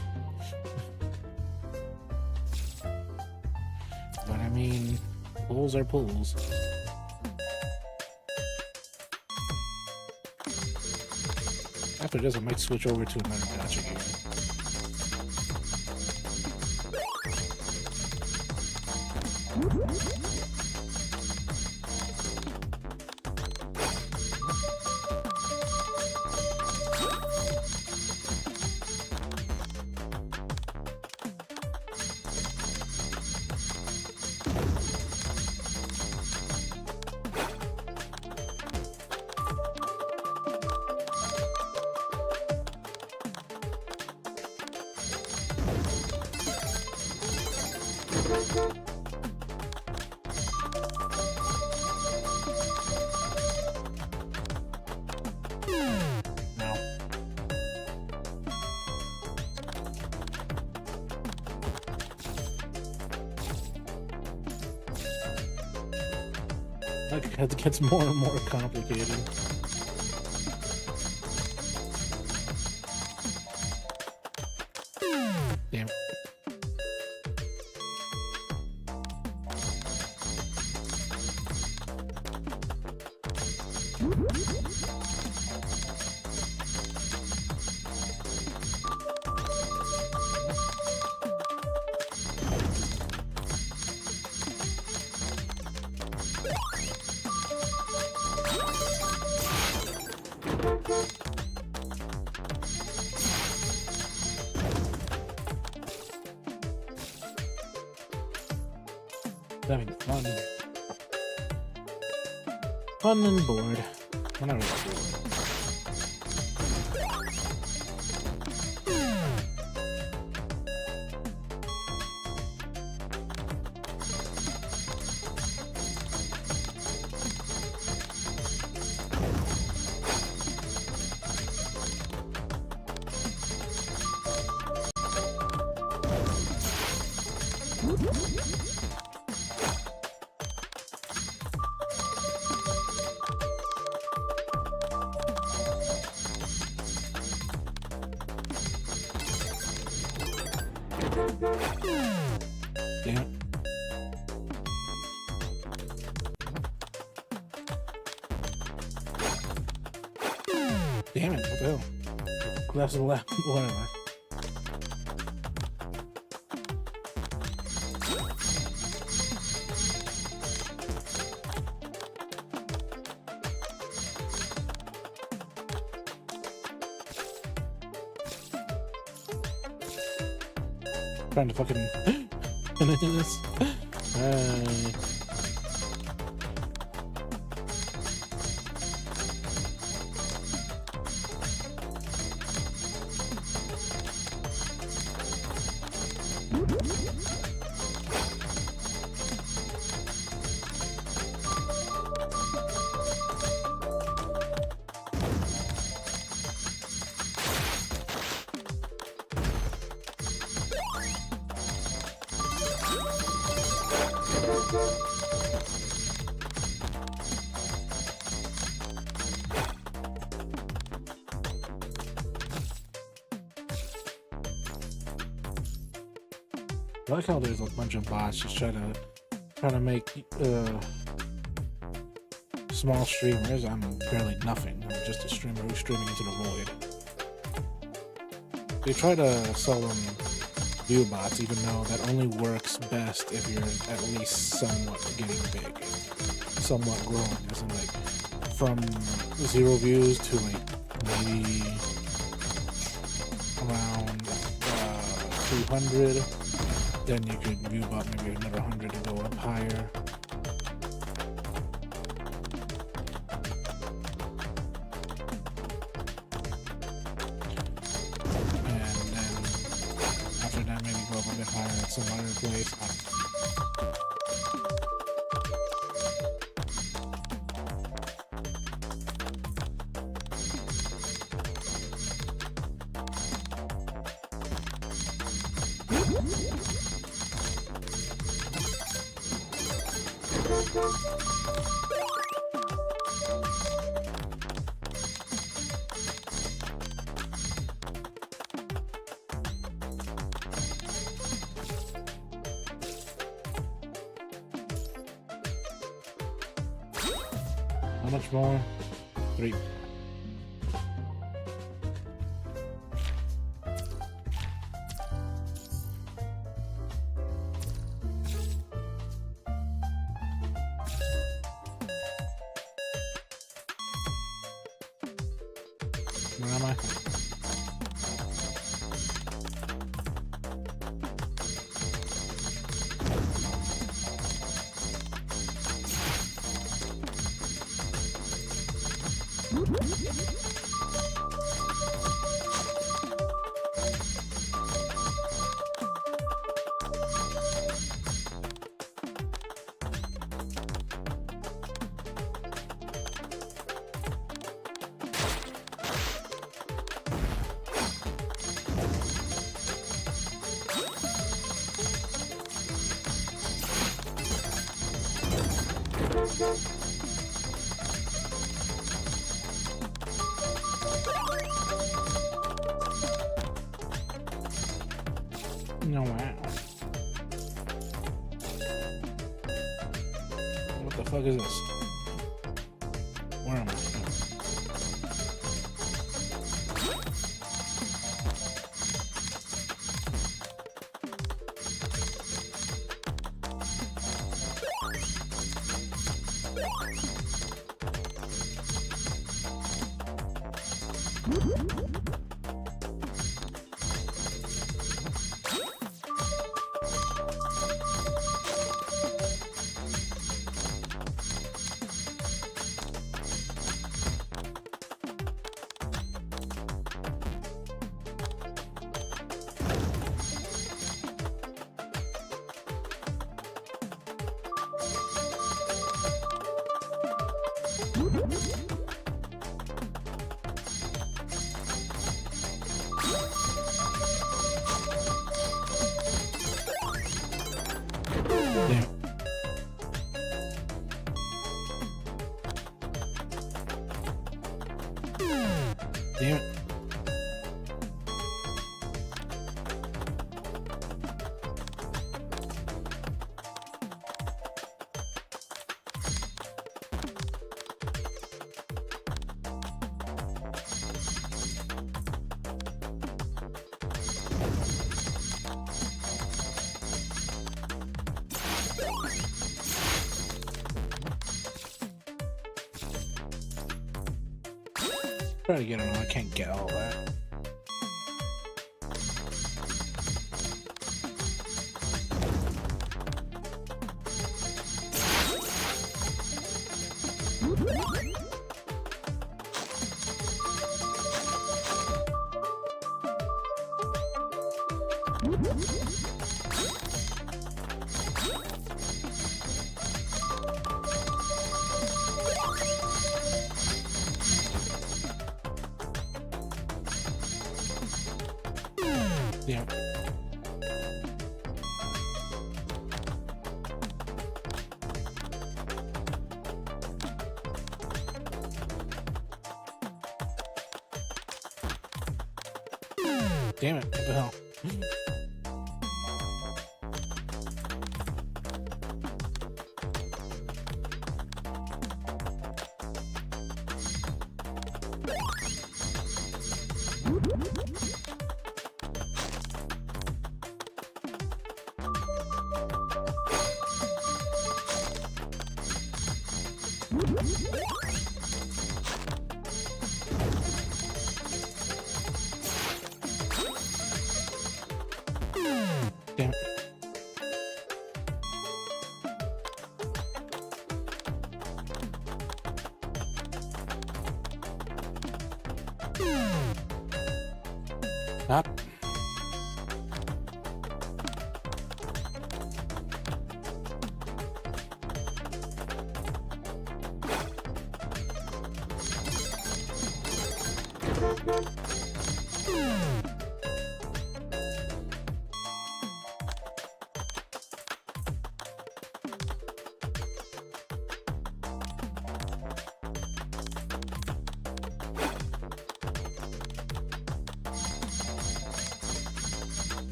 But I mean, pulls are pulls. After this, I might switch over to another gacha game. No. It gets more and more complicated. Damn. Having fun. Fun and bored. Well, not really bored. Damn it. Damn it, what the hell? Glass of the left, whatever. Trying to fucking finish this. I like how there's a bunch of bots just trying to make small streamers. I'm barely nothing. I'm just a streamer who's streaming into the void. They try to sell them view bots, even though that only works best if you're at least somewhat getting big, somewhat growing. As in, like, from 0 views to like maybe around 200. Then you could view bot maybe another 100 to go up higher. And then after that, maybe go up a bit higher at some other place. How much more? 3. Where am I? No way. What the fuck is this? Where am I? Damn. Damn it. Try to get it on. I can't get all that. Yeah. Damn it, what the hell? Damn it. Stop.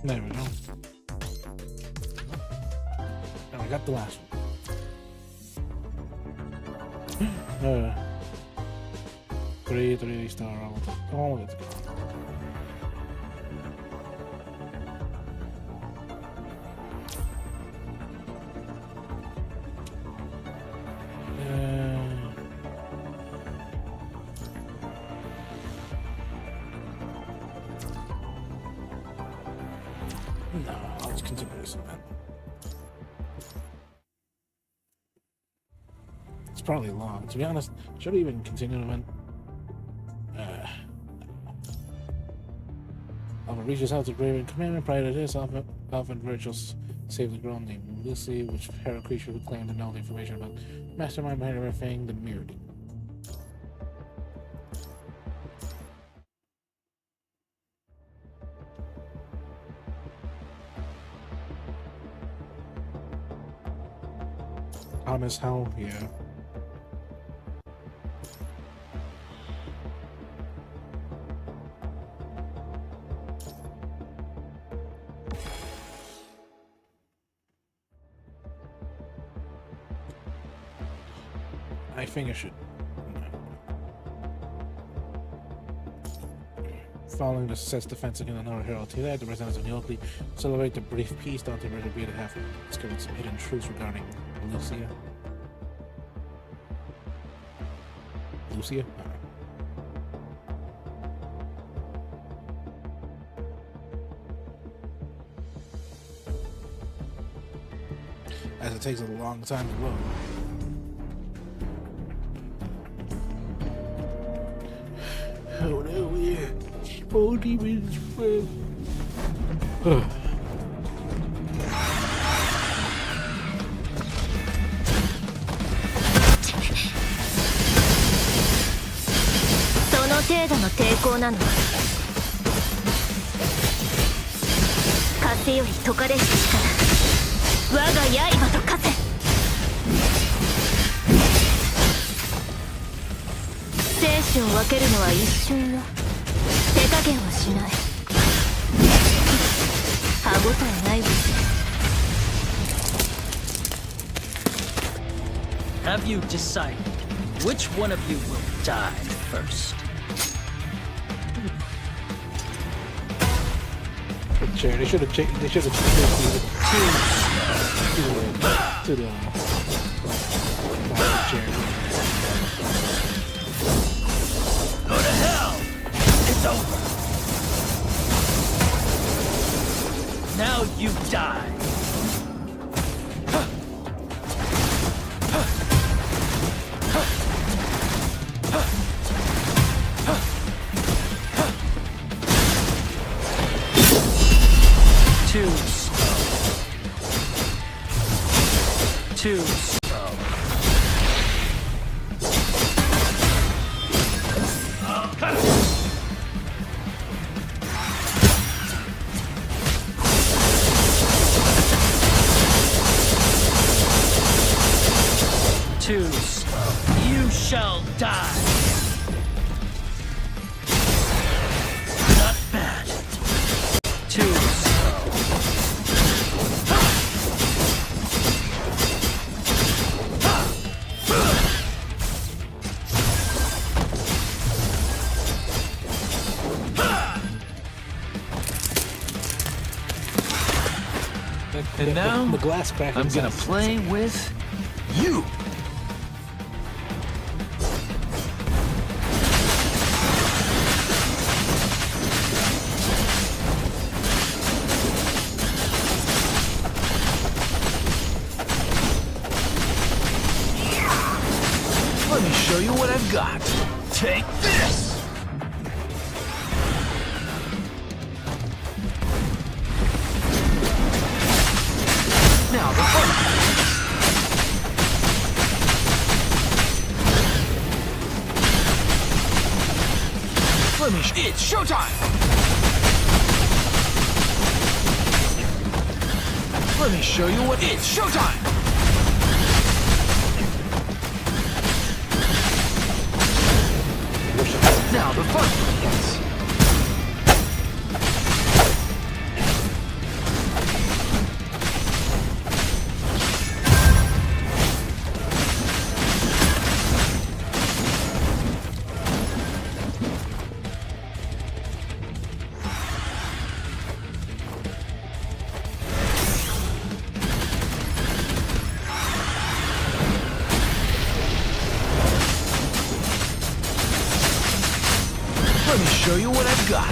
There we go. And I got the last one. Three star round. All of it's gone. No, I'll just continue this event. It's probably long. To be honest, should I even continue the event? Alpha reaches out to Graven Commandment. Prior to this, Alpha and Virgil saved the girl named Lucy, which Hera creature who claimed to know the information about Mastermind behind everything, the Mirror Demon. Honest hell, yeah. I think I should. Following the success defense against another hero today, the residents of New Oakley celebrate the brief peace. Dante Murder be to have discovered some hidden truths regarding Lucia. Lucia? As it takes a long time to load. Oh no, we're all demons from. 程度の抵抗なの。風より解かれし力、我が刃と化せ。生死を分けるのは一瞬よ。手加減はしない。歯応えないわ。Have you decided which one of you will die first? The chair. They should have changed. They should have changed to the chair. Go to hell! It's over. Now you die. Too slow. Too slow. Too slow. You shall die. Not bad. Too slow. And now, the glass crack. I'm gonna play with you. Let me show you what I've got. Take this! Now the fun. Let me it's showtime! Let me show you what it's showtime! Now the fun begins. Let me show you what I've got.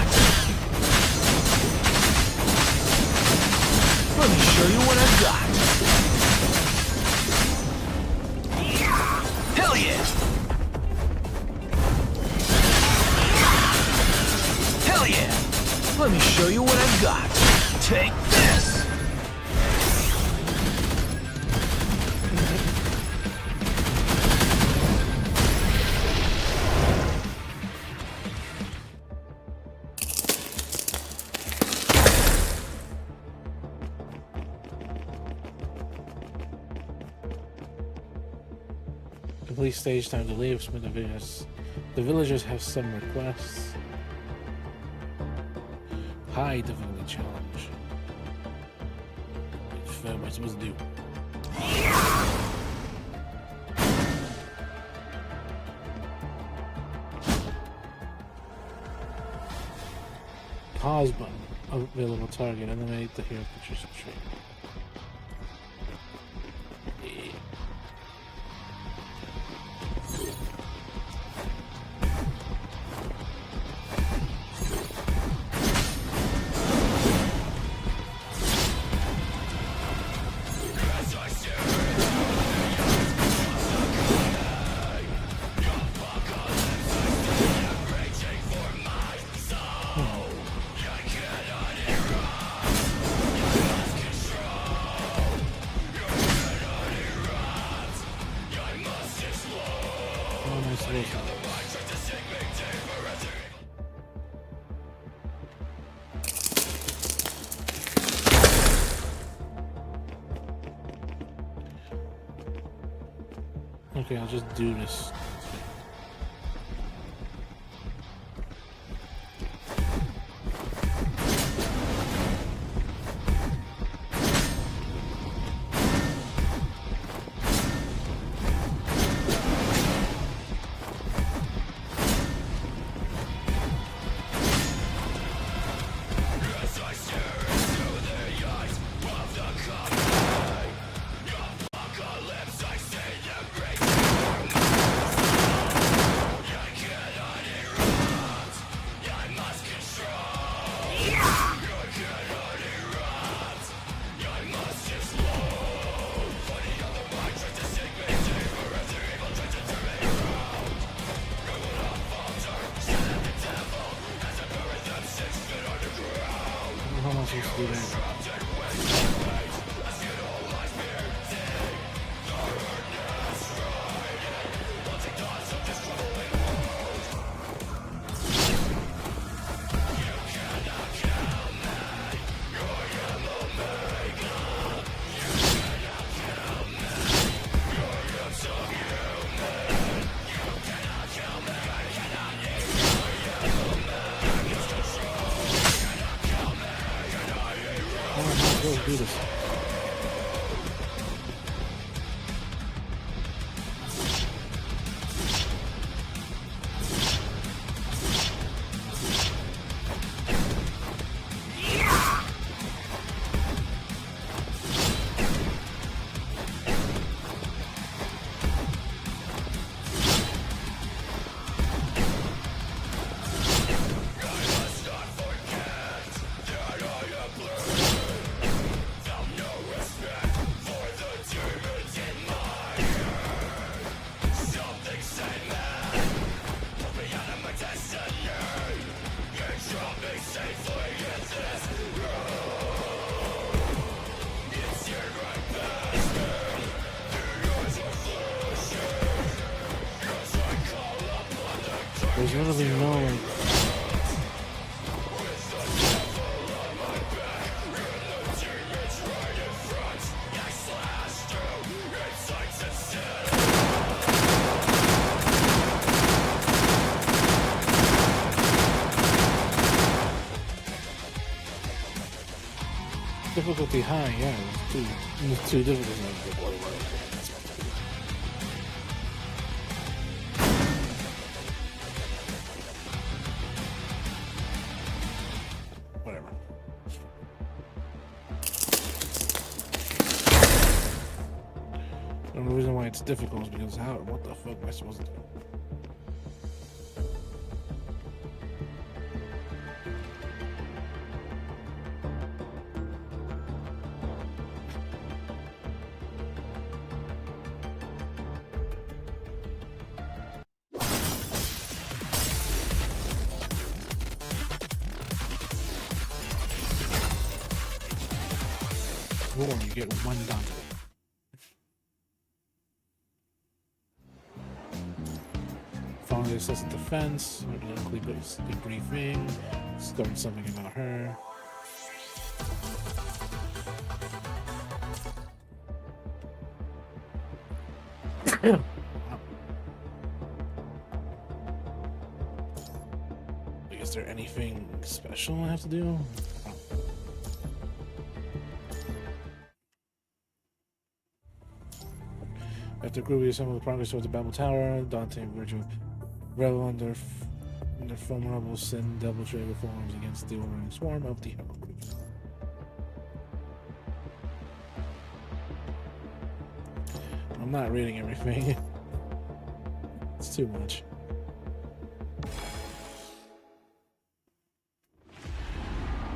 Let me show you what I've got. Hell yeah! Hell yeah! Let me show you what I've got. Take this! Complete stage time to leave with the villagers. The villagers have some requests. Hide the village challenge. What am I supposed to do? Pause button. Available target. Eliminate the hero pictures of trade. Okay, I'll just do this. How am I supposed to do that? Go do this. There's literally no like. Difficulty high, yeah, it's too difficult. Whatever. The only reason why it's difficult is because what the fuck am I supposed to do? You get one Dante. Finally assess the defense, automatically debriefing, start something about her. Is there anything special I have to do? After Groovy assembled the progress towards the Babel Tower, Dante and Virgil revel on their formidable sin double trigger forms against the overrunning swarm of the Hell Group. I'm not reading everything. It's too much.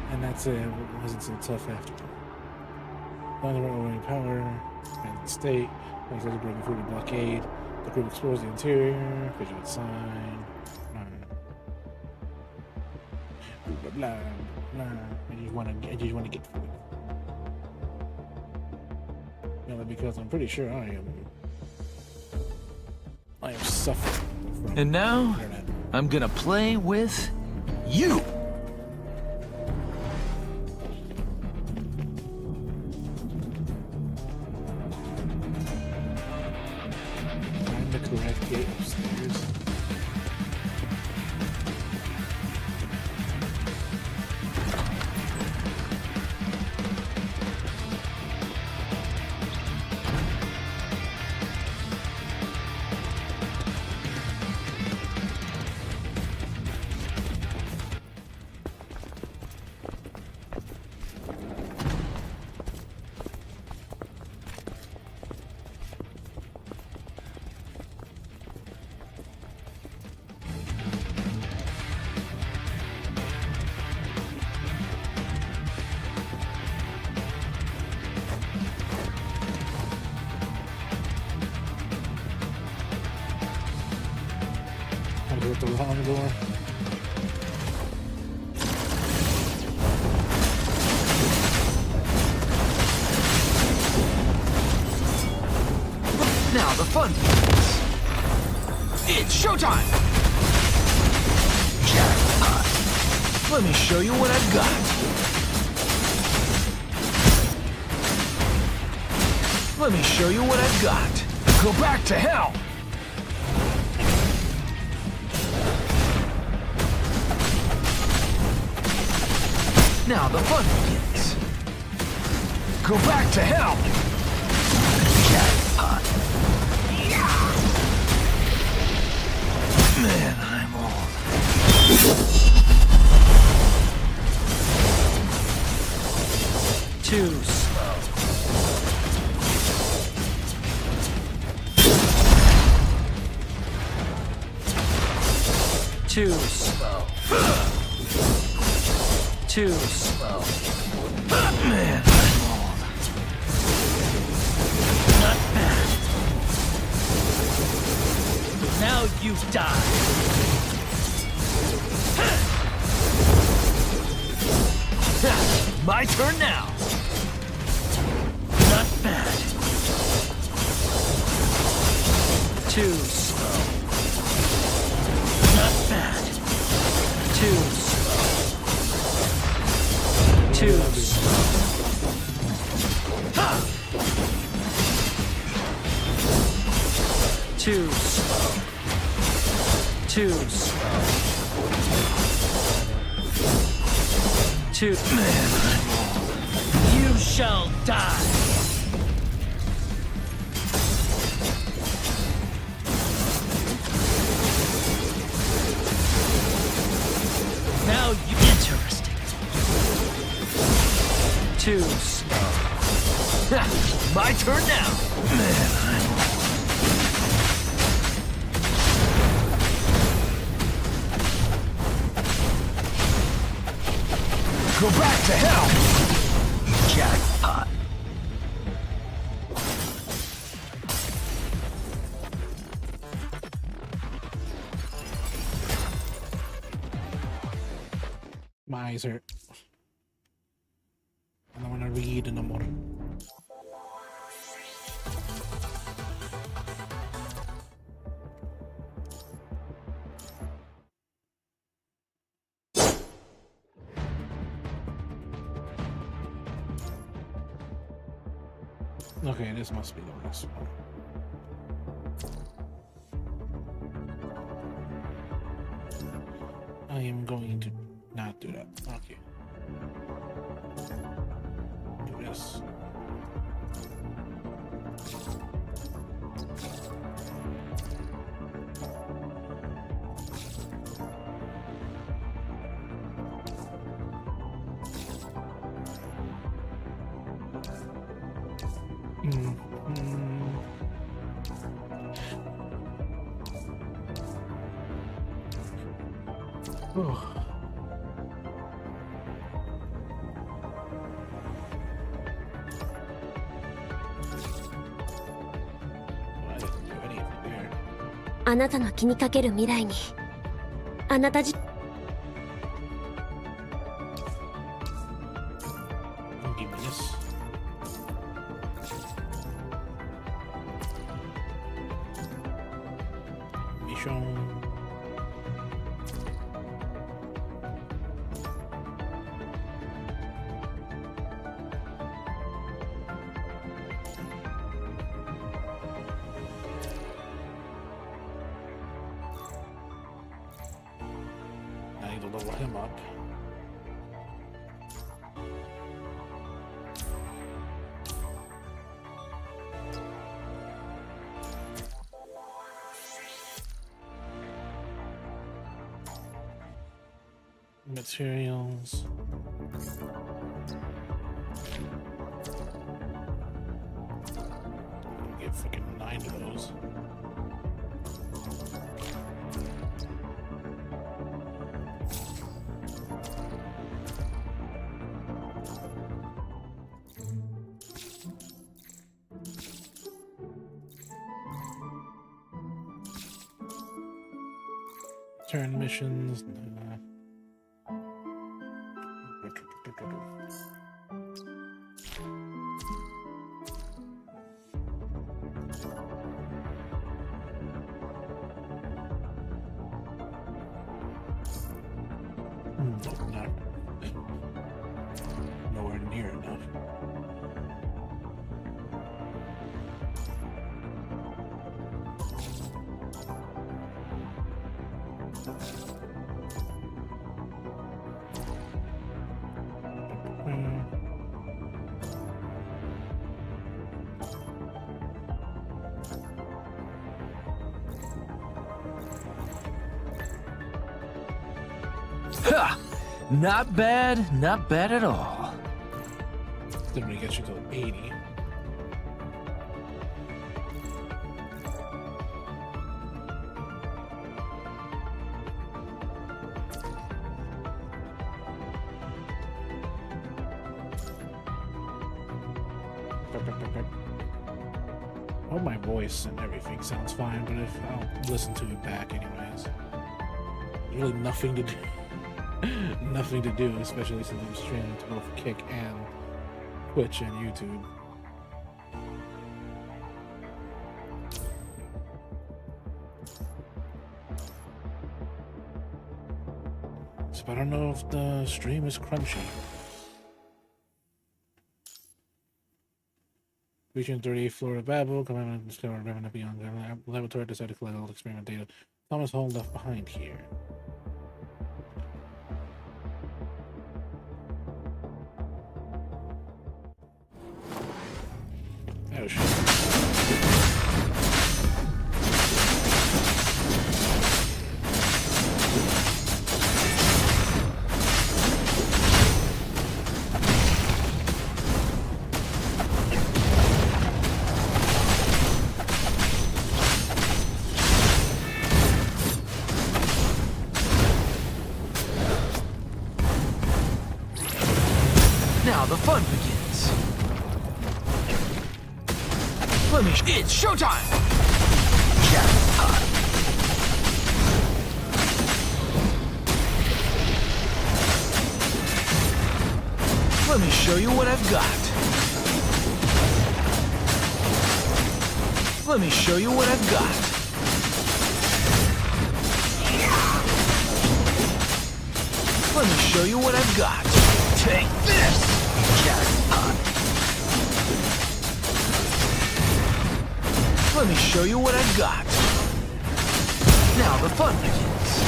And that's it. It wasn't so tough after all. Find the overwhelming power and the state. As they breaking through the blockade, the group explores the interior, vigilant sign, blah blah blah. I just want to get through it. Mainly because I'm pretty sure I am suffering. And now, I'm gonna play with you. the wrong door. Now the fun begins. It's showtime! Jackpot. Let me show you what I've got. Let me show you what I've got. Go back to hell! Now the fun begins. Go back to hell! Jackpot. Man, I'm old. Too slow. Too slow. Too slow. Man, I'm old. Not bad. Now you die. My turn now. Not bad. Too slow. Not bad. Too slow. Too slow. Ha! Too slow. Too slow. Too... Man, I'm old. You shall die. Now you... Interesting. Too slow. Ha! My turn now. Man, I'm old. Go back to hell! Jackpot. My eyes hurt. I don't want to read no more. Okay, this must be the last one. I am going to not do that. Okay. Do this. Oh. I didn't do anything there. あなたの気にかける未来にあなた自 Give me this. Mission. I need to level him up. Materials. Get freaking 9 of those. Turn missions. Not nowhere near enough. Ha! Not bad at all. Then we get you to 80. Well, my voice and everything sounds fine, but if I'll listen to it back anyways. There's really nothing to do. Nothing to do, especially since I'm streaming to both Kick and Twitch and YouTube. So I don't know if the stream is crunchy. Reaching 38th floor of Babel, commandment to discover Revenant beyond the laboratory, decided to collect all the experiment data. Thomas Hall left behind here. Oh shit. Now the fun begins. Let me. It's showtime! Jackpot. Let me show you what I've got. Let me show you what I've got. Let me show you what I've got. Take this! Jackpot. Let me show you what I've got. Now the fun begins.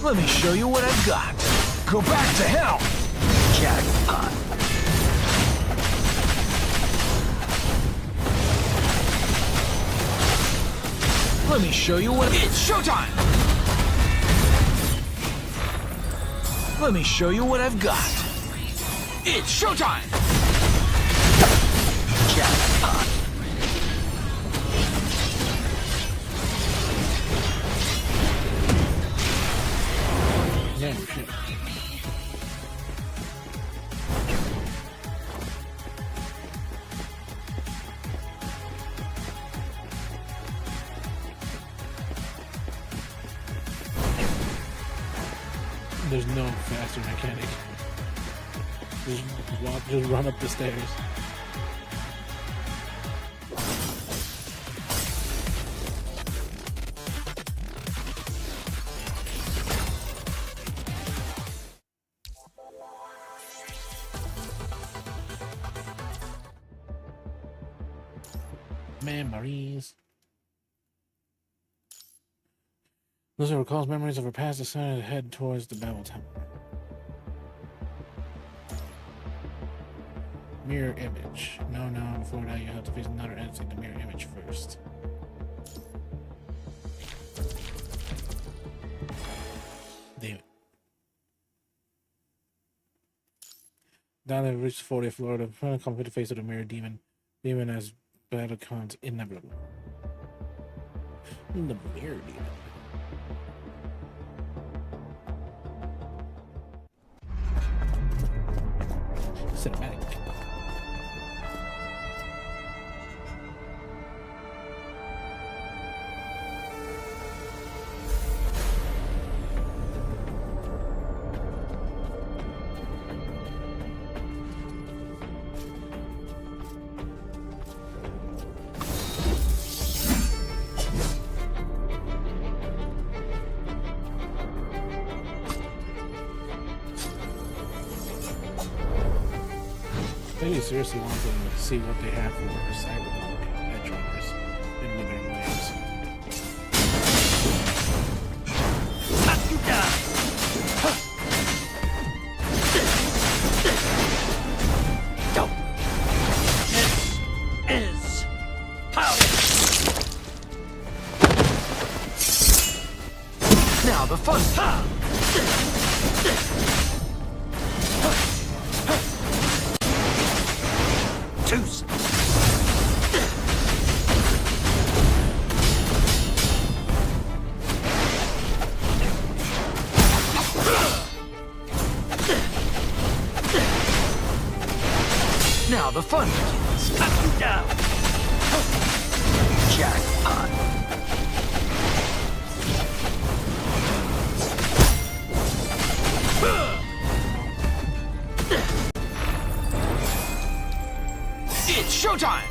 Let me show you what I've got. Go back to hell! Jackpot. Let me show you what... It's showtime! Let me show you what I've got. It's showtime! Jackpot. Yeah, shit. There's no faster mechanic. Just run up the stairs. Memories. Lucy recalls memories of her past, decided to head towards the Babel Tower. Mirror image. No, before that you have to face another entity, the mirror image first. Damn it. Now they've reached the 40th floor, the final come to the face of the mirror demon. Demon as battle comes inevitable. The mirror demon. Cinematic. They seriously want to see what they have for Cyberpunk Edge Runners in Withering Waves. Is power. Now the fun. Two's. Now the fun begins. Cut you down. Jackpot. It's showtime.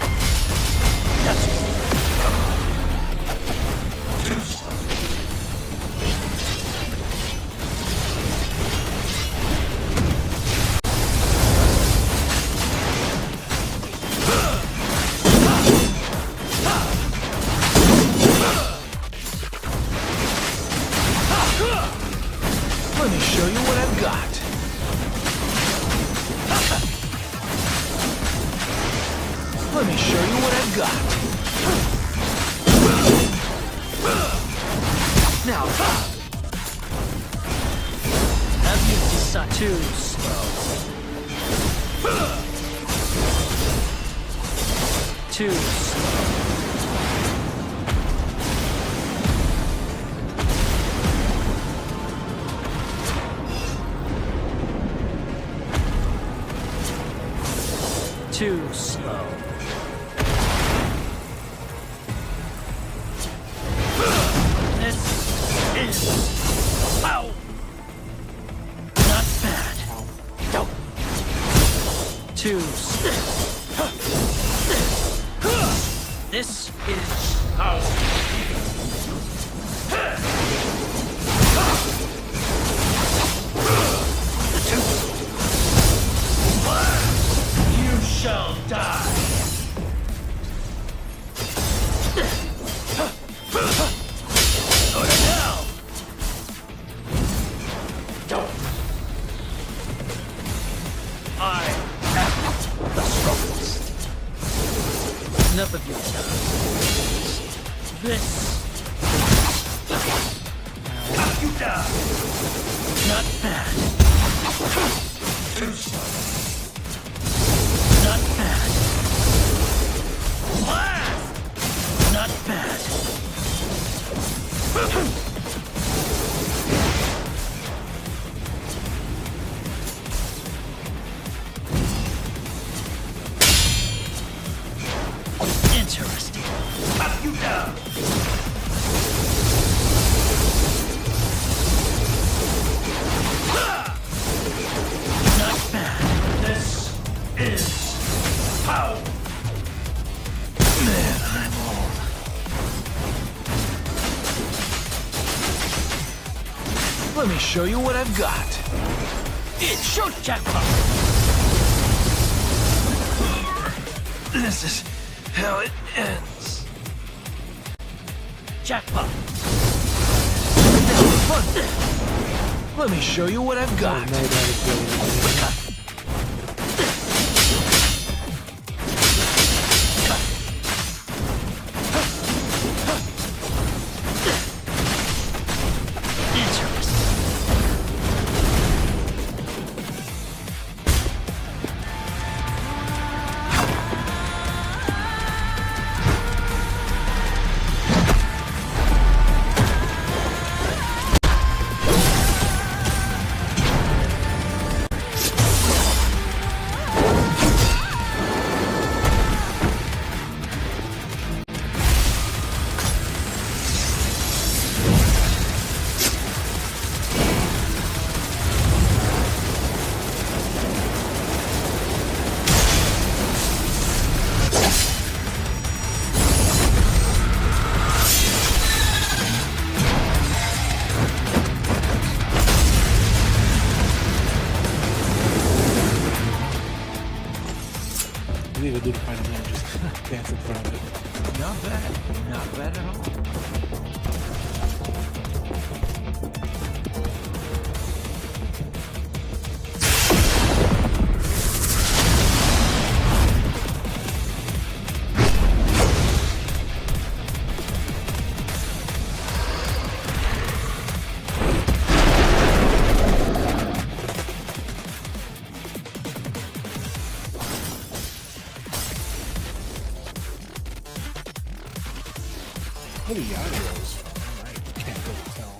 Let me show you what I've got. Let me show you what I've got. Now, have you decided too slow? Too slow. Too slow. This is wow. Not bad. No. Too slow. This is how. You shall die. Go to hell. Don't. I am the strongest. Enough of your time. This. You die. Not bad. Too slow. Not bad. Blast! Not bad. Interesting. Cut you down. Not bad. This is power. Man, I'm old. Let me show you what I've got. It's show jackpot. This is how it ends. Jackpot. Now fun. Let me show you what I've got. No, that is really do the fight and then just dancing around it. Not bad. Not bad at all. What are the audios? I can't really tell.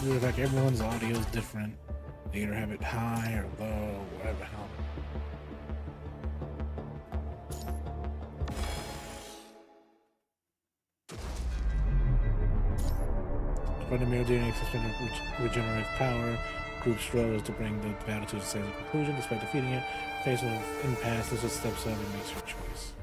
Dude, like everyone's audio is different. They either have it high or low, whatever the hell. When the mirror DNA suspended regenerative power, group struggles to bring the battle to a decisive conclusion. Despite defeating it, faced with an impasse, Lisa steps up and makes her choice.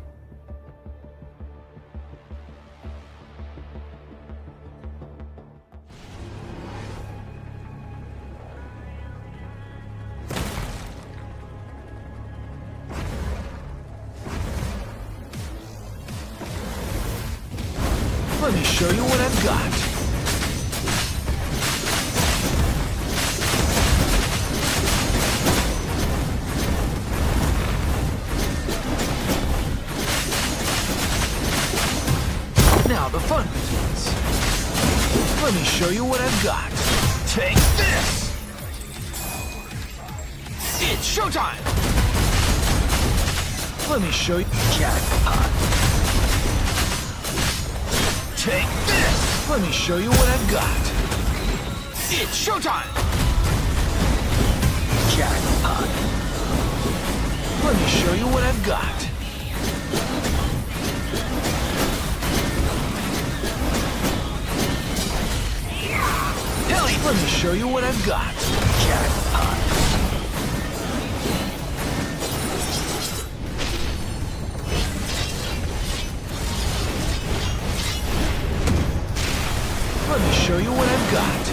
Let me show you what I've got. Now the fun begins. Let me show you what I've got. Take this! It's showtime! Let me show you. Jackpot. Take this! Let me show you what I've got. It's showtime! Jackpot. Let me show you what I've got. Helly! Let me show you what I've got. Jackpot. Let me show you what I've got.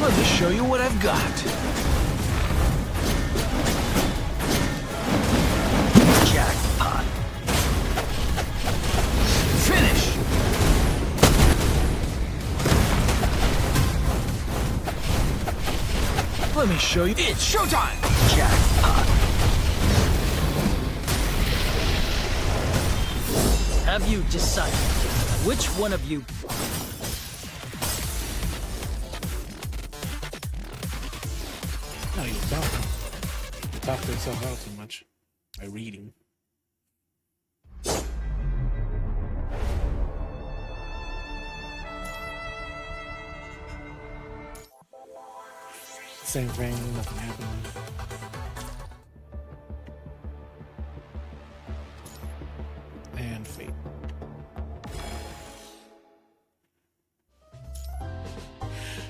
Let me show you what I've got. Jackpot. Finish. Let me show you. It's showtime. Jackpot. Have you decided which one of you? No, you don't. You talk to yourself out too much by reading. Same thing, nothing happened. And fate.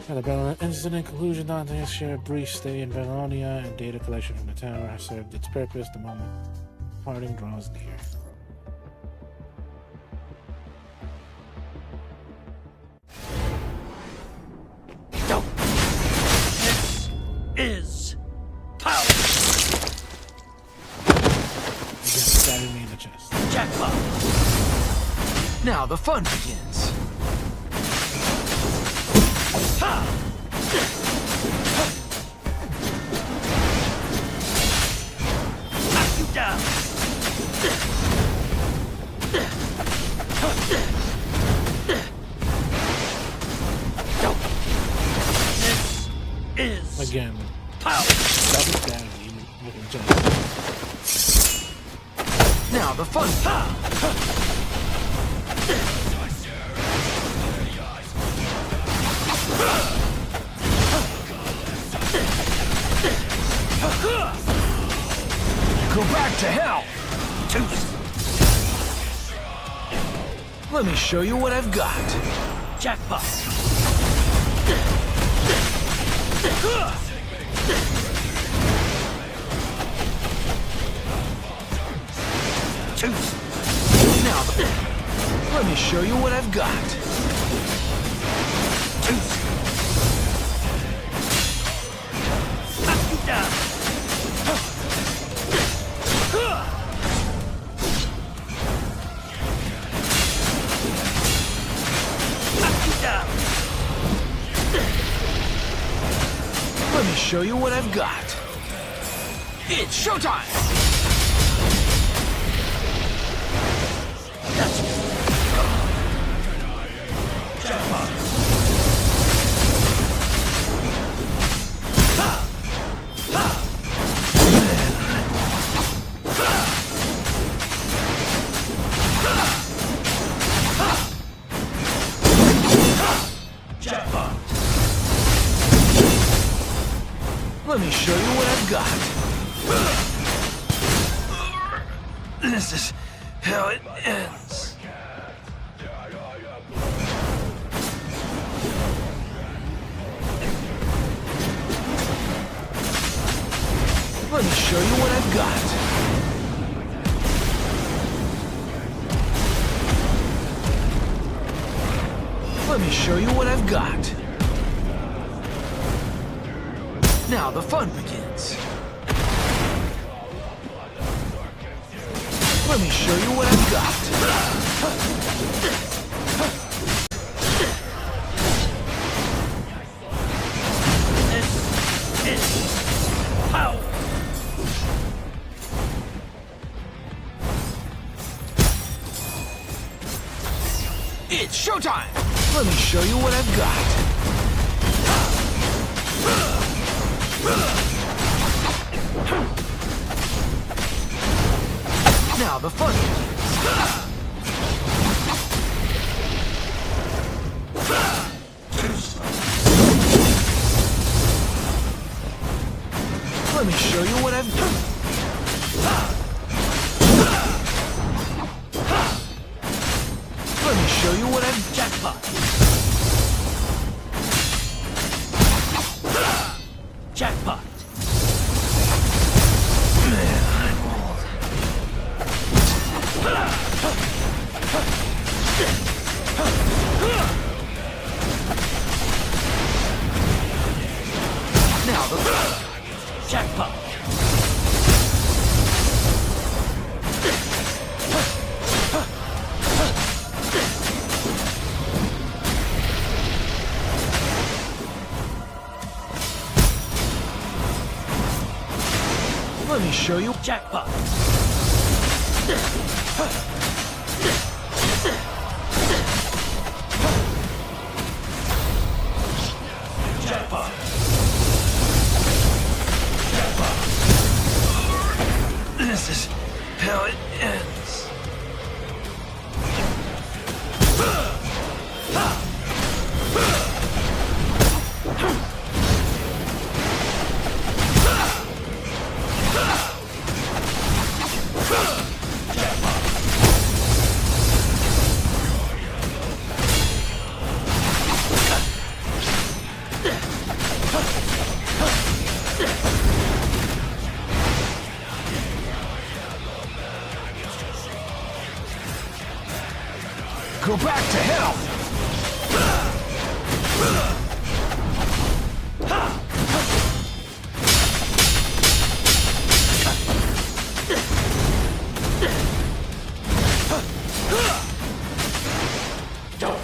Now the battle incident conclusion. Dante's shared brief stay in Babylonia and data collection from the tower has served its purpose. The moment parting draws near. Is power. You just stabbing me in the chest. Jackpot. Now the fun begins. Ha! Knock you down. This is Again. power. Double stabbing me in the chest. Now the fun. Go back to hell. Let me show you what I've got. Jackpot. Now, let me show you what I've got. Let me show you what I've got. It's showtime! Let me show you what I've got. This is how it ends. Let me show you what I've got. Let me show you what I've got. Now the fun begins. Let me show you what I've got. This is power. It's showtime! Let me show you what I've got. Now the fun begins. Let me show you what I've done. Let me show you what I've Jackpot. Jackpot. Man, I'm old. Now the Jackpot. Let me show you. Jackpot. Jackpot. This is how it ends. Go back to hell! Don't.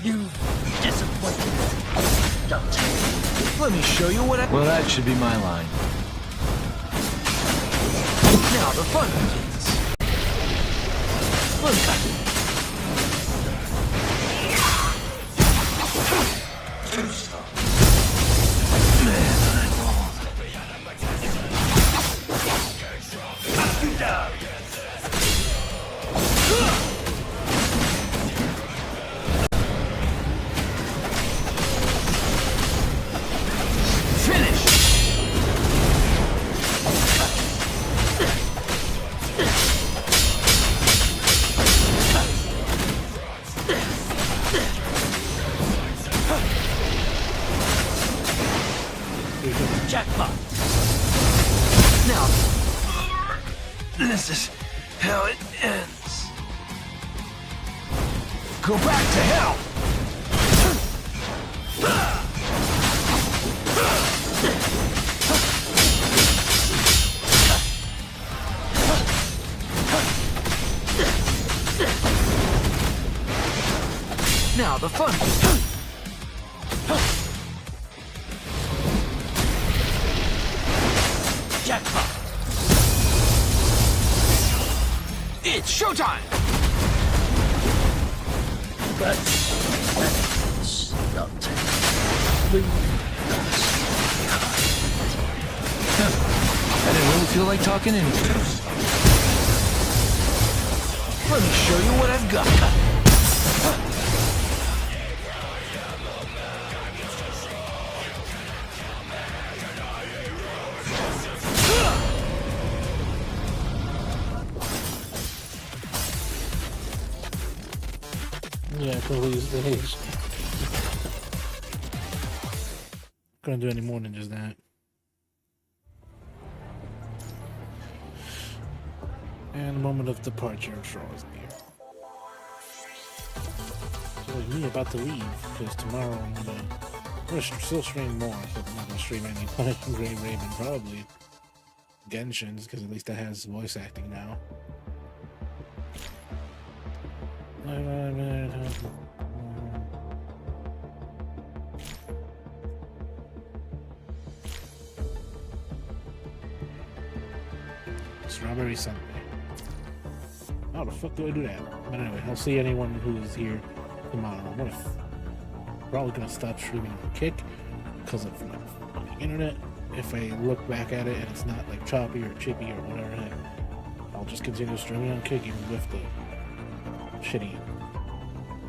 You disappointed. Don't. Let me show you what I... Well, that should be my line. Now the fun begins. Look. Man, I'm old. Finish! Jackpot. Now, this is how it ends. Go back to hell! Now the fun. Jackpot. It's showtime! But that's not I didn't really feel like talking anyway. Let me show you what I've got. Yeah, complete stage. Couldn't do any more than just that. And the moment of departure draws near. So it's me about to leave, because tomorrow I'm gonna still stream more, so I'm not gonna stream any Punishing Grey Raven, probably Genshin's, because at least that has voice acting now. Strawberry Sunday. How the fuck do I do that? But anyway, I'll see anyone who's here tomorrow. I'm probably gonna stop streaming on Kick because of the internet. If I look back at it and it's not like choppy or chippy or whatever, I'll just continue streaming on Kick even with the shitty